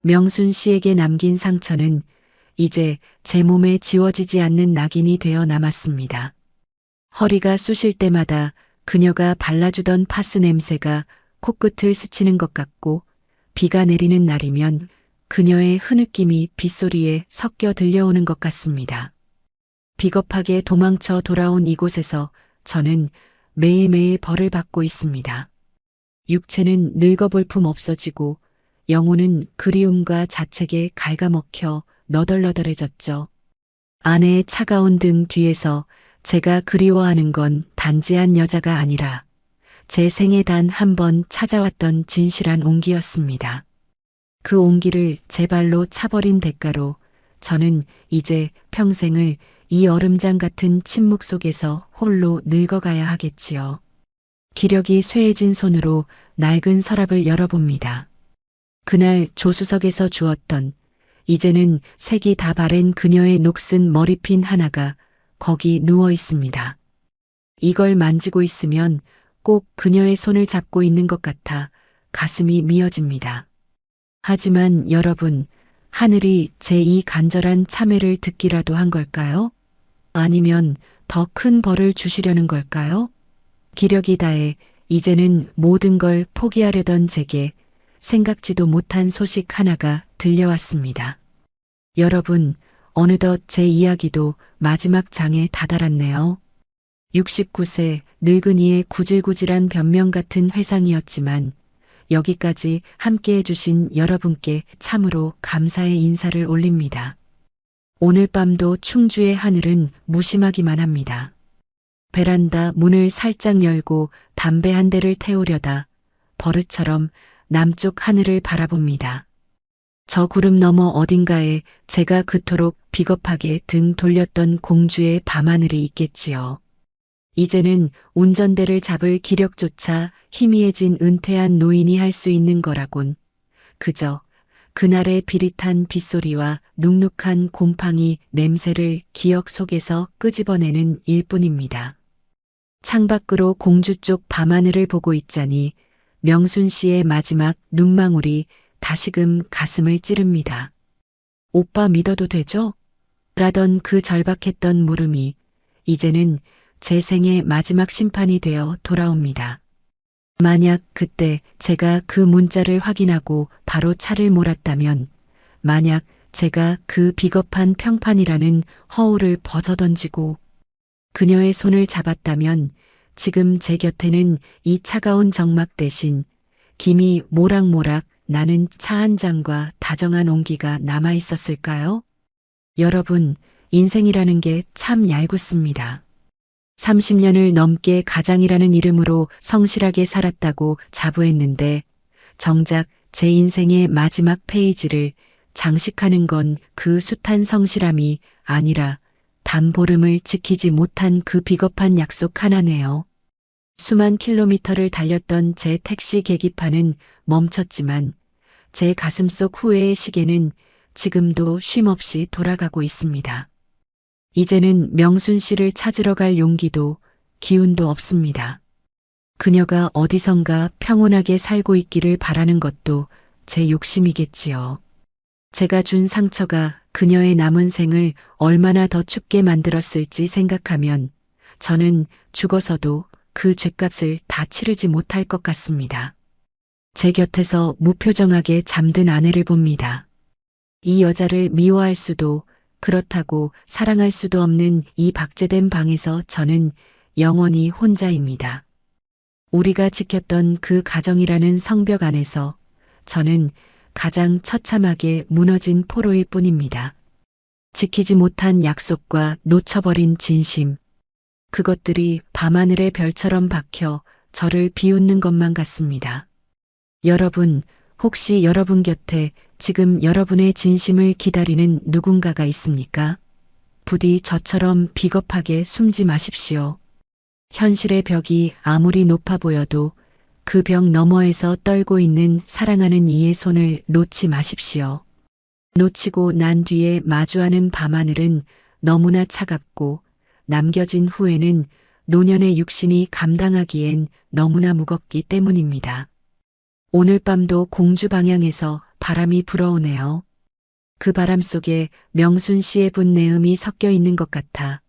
Speaker 1: 명순 씨에게 남긴 상처는 이제 제 몸에 지워지지 않는 낙인이 되어 남았습니다. 허리가 쑤실 때마다 그녀가 발라주던 파스 냄새가 코끝을 스치는 것 같고, 비가 내리는 날이면 그녀의 흐느낌이 빗소리에 섞여 들려오는 것 같습니다. 비겁하게 도망쳐 돌아온 이곳에서 저는 매일매일 벌을 받고 있습니다. 육체는 늙어볼품 없어지고 영혼은 그리움과 자책에 갉아먹혀 너덜너덜해졌죠. 아내의 차가운 등 뒤에서 제가 그리워하는 건 단지 한 여자가 아니라 제 생에 단 한 번 찾아왔던 진실한 온기였습니다. 그 온기를 제 발로 차버린 대가로 저는 이제 평생을 이 얼음장 같은 침묵 속에서 홀로 늙어가야 하겠지요. 기력이 쇠해진 손으로 낡은 서랍을 열어봅니다. 그날 조수석에서 주었던 이제는 색이 다 바랜 그녀의 녹슨 머리핀 하나가 거기 누워 있습니다. 이걸 만지고 있으면 꼭 그녀의 손을 잡고 있는 것 같아 가슴이 미어집니다. 하지만 여러분, 하늘이 제 이 간절한 참회를 듣기라도 한 걸까요? 아니면 더 큰 벌을 주시려는 걸까요? 기력이 다해 이제는 모든 걸 포기하려던 제게 생각지도 못한 소식 하나가 들려왔습니다. 여러분, 어느덧 제 이야기도 마지막 장에 다다랐네요. 69세 늙은이의 구질구질한 변명 같은 회상이었지만 여기까지 함께 해주신 여러분께 참으로 감사의 인사를 올립니다. 오늘 밤도 충주의 하늘은 무심하기만 합니다. 베란다 문을 살짝 열고 담배 한 대를 태우려다 버릇처럼 남쪽 하늘을 바라봅니다. 저 구름 너머 어딘가에 제가 그토록 비겁하게 등 돌렸던 공주의 밤하늘이 있겠지요. 이제는 운전대를 잡을 기력조차 희미해진 은퇴한 노인이 할 수 있는 거라곤 그저 그날의 비릿한 빗소리와 눅눅한 곰팡이 냄새를 기억 속에서 끄집어내는 일뿐입니다. 창밖으로 공주 쪽 밤하늘을 보고 있자니 명순 씨의 마지막 눈망울이 다시금 가슴을 찌릅니다. 오빠 믿어도 되죠? 라던 그 절박했던 물음이 이제는 제 생의 마지막 심판이 되어 돌아옵니다. 만약 그때 제가 그 문자를 확인하고 바로 차를 몰았다면, 만약 제가 그 비겁한 평판이라는 허울을 벗어던지고 그녀의 손을 잡았다면 지금 제 곁에는 이 차가운 정막 대신 김이 모락모락 나는 차 한 잔과 다정한 온기가 남아 있었을까요? 여러분, 인생이라는 게 참 얄궂습니다. 30년을 넘게 가장이라는 이름으로 성실하게 살았다고 자부했는데 정작 제 인생의 마지막 페이지를 장식하는 건 그 숱한 성실함이 아니라 단보름을 지키지 못한 그 비겁한 약속 하나네요. 수만 킬로미터를 달렸던 제 택시 계기판은 멈췄지만 제 가슴속 후회의 시계는 지금도 쉼없이 돌아가고 있습니다. 이제는 명순 씨를 찾으러 갈 용기도 기운도 없습니다. 그녀가 어디선가 평온하게 살고 있기를 바라는 것도 제 욕심이겠지요. 제가 준 상처가 그녀의 남은 생을 얼마나 더 춥게 만들었을지 생각하면 저는 죽어서도 그 죗값을 다 치르지 못할 것 같습니다. 제 곁에서 무표정하게 잠든 아내를 봅니다. 이 여자를 미워할 수도 그렇다고 사랑할 수도 없는 이 박제된 방에서 저는 영원히 혼자입니다. 우리가 지켰던 그 가정이라는 성벽 안에서 저는 가장 처참하게 무너진 포로일 뿐입니다. 지키지 못한 약속과 놓쳐버린 진심, 그것들이 밤하늘의 별처럼 박혀 저를 비웃는 것만 같습니다. 여러분, 혹시 여러분 곁에 지금 여러분의 진심을 기다리는 누군가가 있습니까? 부디 저처럼 비겁하게 숨지 마십시오. 현실의 벽이 아무리 높아 보여도 그 벽 너머에서 떨고 있는 사랑하는 이의 손을 놓지 마십시오. 놓치고 난 뒤에 마주하는 밤하늘은 너무나 차갑고 남겨진 후에는 노년의 육신이 감당하기엔 너무나 무겁기 때문입니다. 오늘 밤도 공주 방향에서 바람이 불어오네요. 그 바람 속에 명순 씨의 분내음이 섞여 있는 것 같아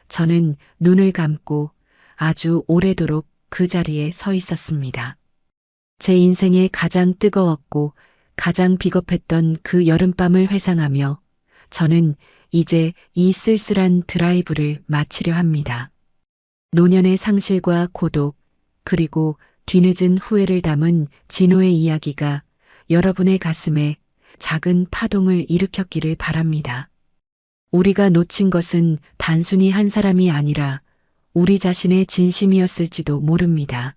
Speaker 1: 저는 눈을 감고 아주 오래도록 그 자리에 서 있었습니다. 제 인생에 가장 뜨거웠고 가장 비겁했던 그 여름밤을 회상하며 저는 이제 이 쓸쓸한 드라이브를 마치려 합니다. 노년의 상실과 고독, 그리고 뒤늦은 후회를 담은 진호의 이야기가 여러분의 가슴에 작은 파동을 일으켰기를 바랍니다. 우리가 놓친 것은 단순히 한 사람이 아니라 우리 자신의 진심이었을지도 모릅니다.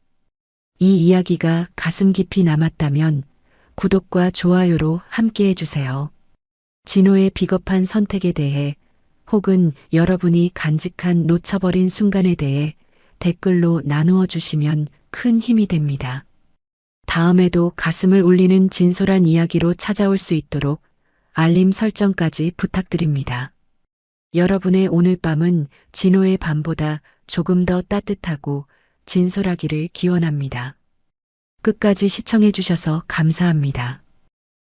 Speaker 1: 이 이야기가 가슴 깊이 남았다면 구독과 좋아요로 함께 해주세요. 진호의 비겁한 선택에 대해 혹은 여러분이 간직한 놓쳐버린 순간에 대해 댓글로 나누어 주시면 큰 힘이 됩니다. 다음에도 가슴을 울리는 진솔한 이야기로 찾아올 수 있도록 알림 설정까지 부탁드립니다. 여러분의 오늘 밤은 진호의 밤보다 조금 더 따뜻하고 진솔하기를 기원합니다. 끝까지 시청해 주셔서 감사합니다.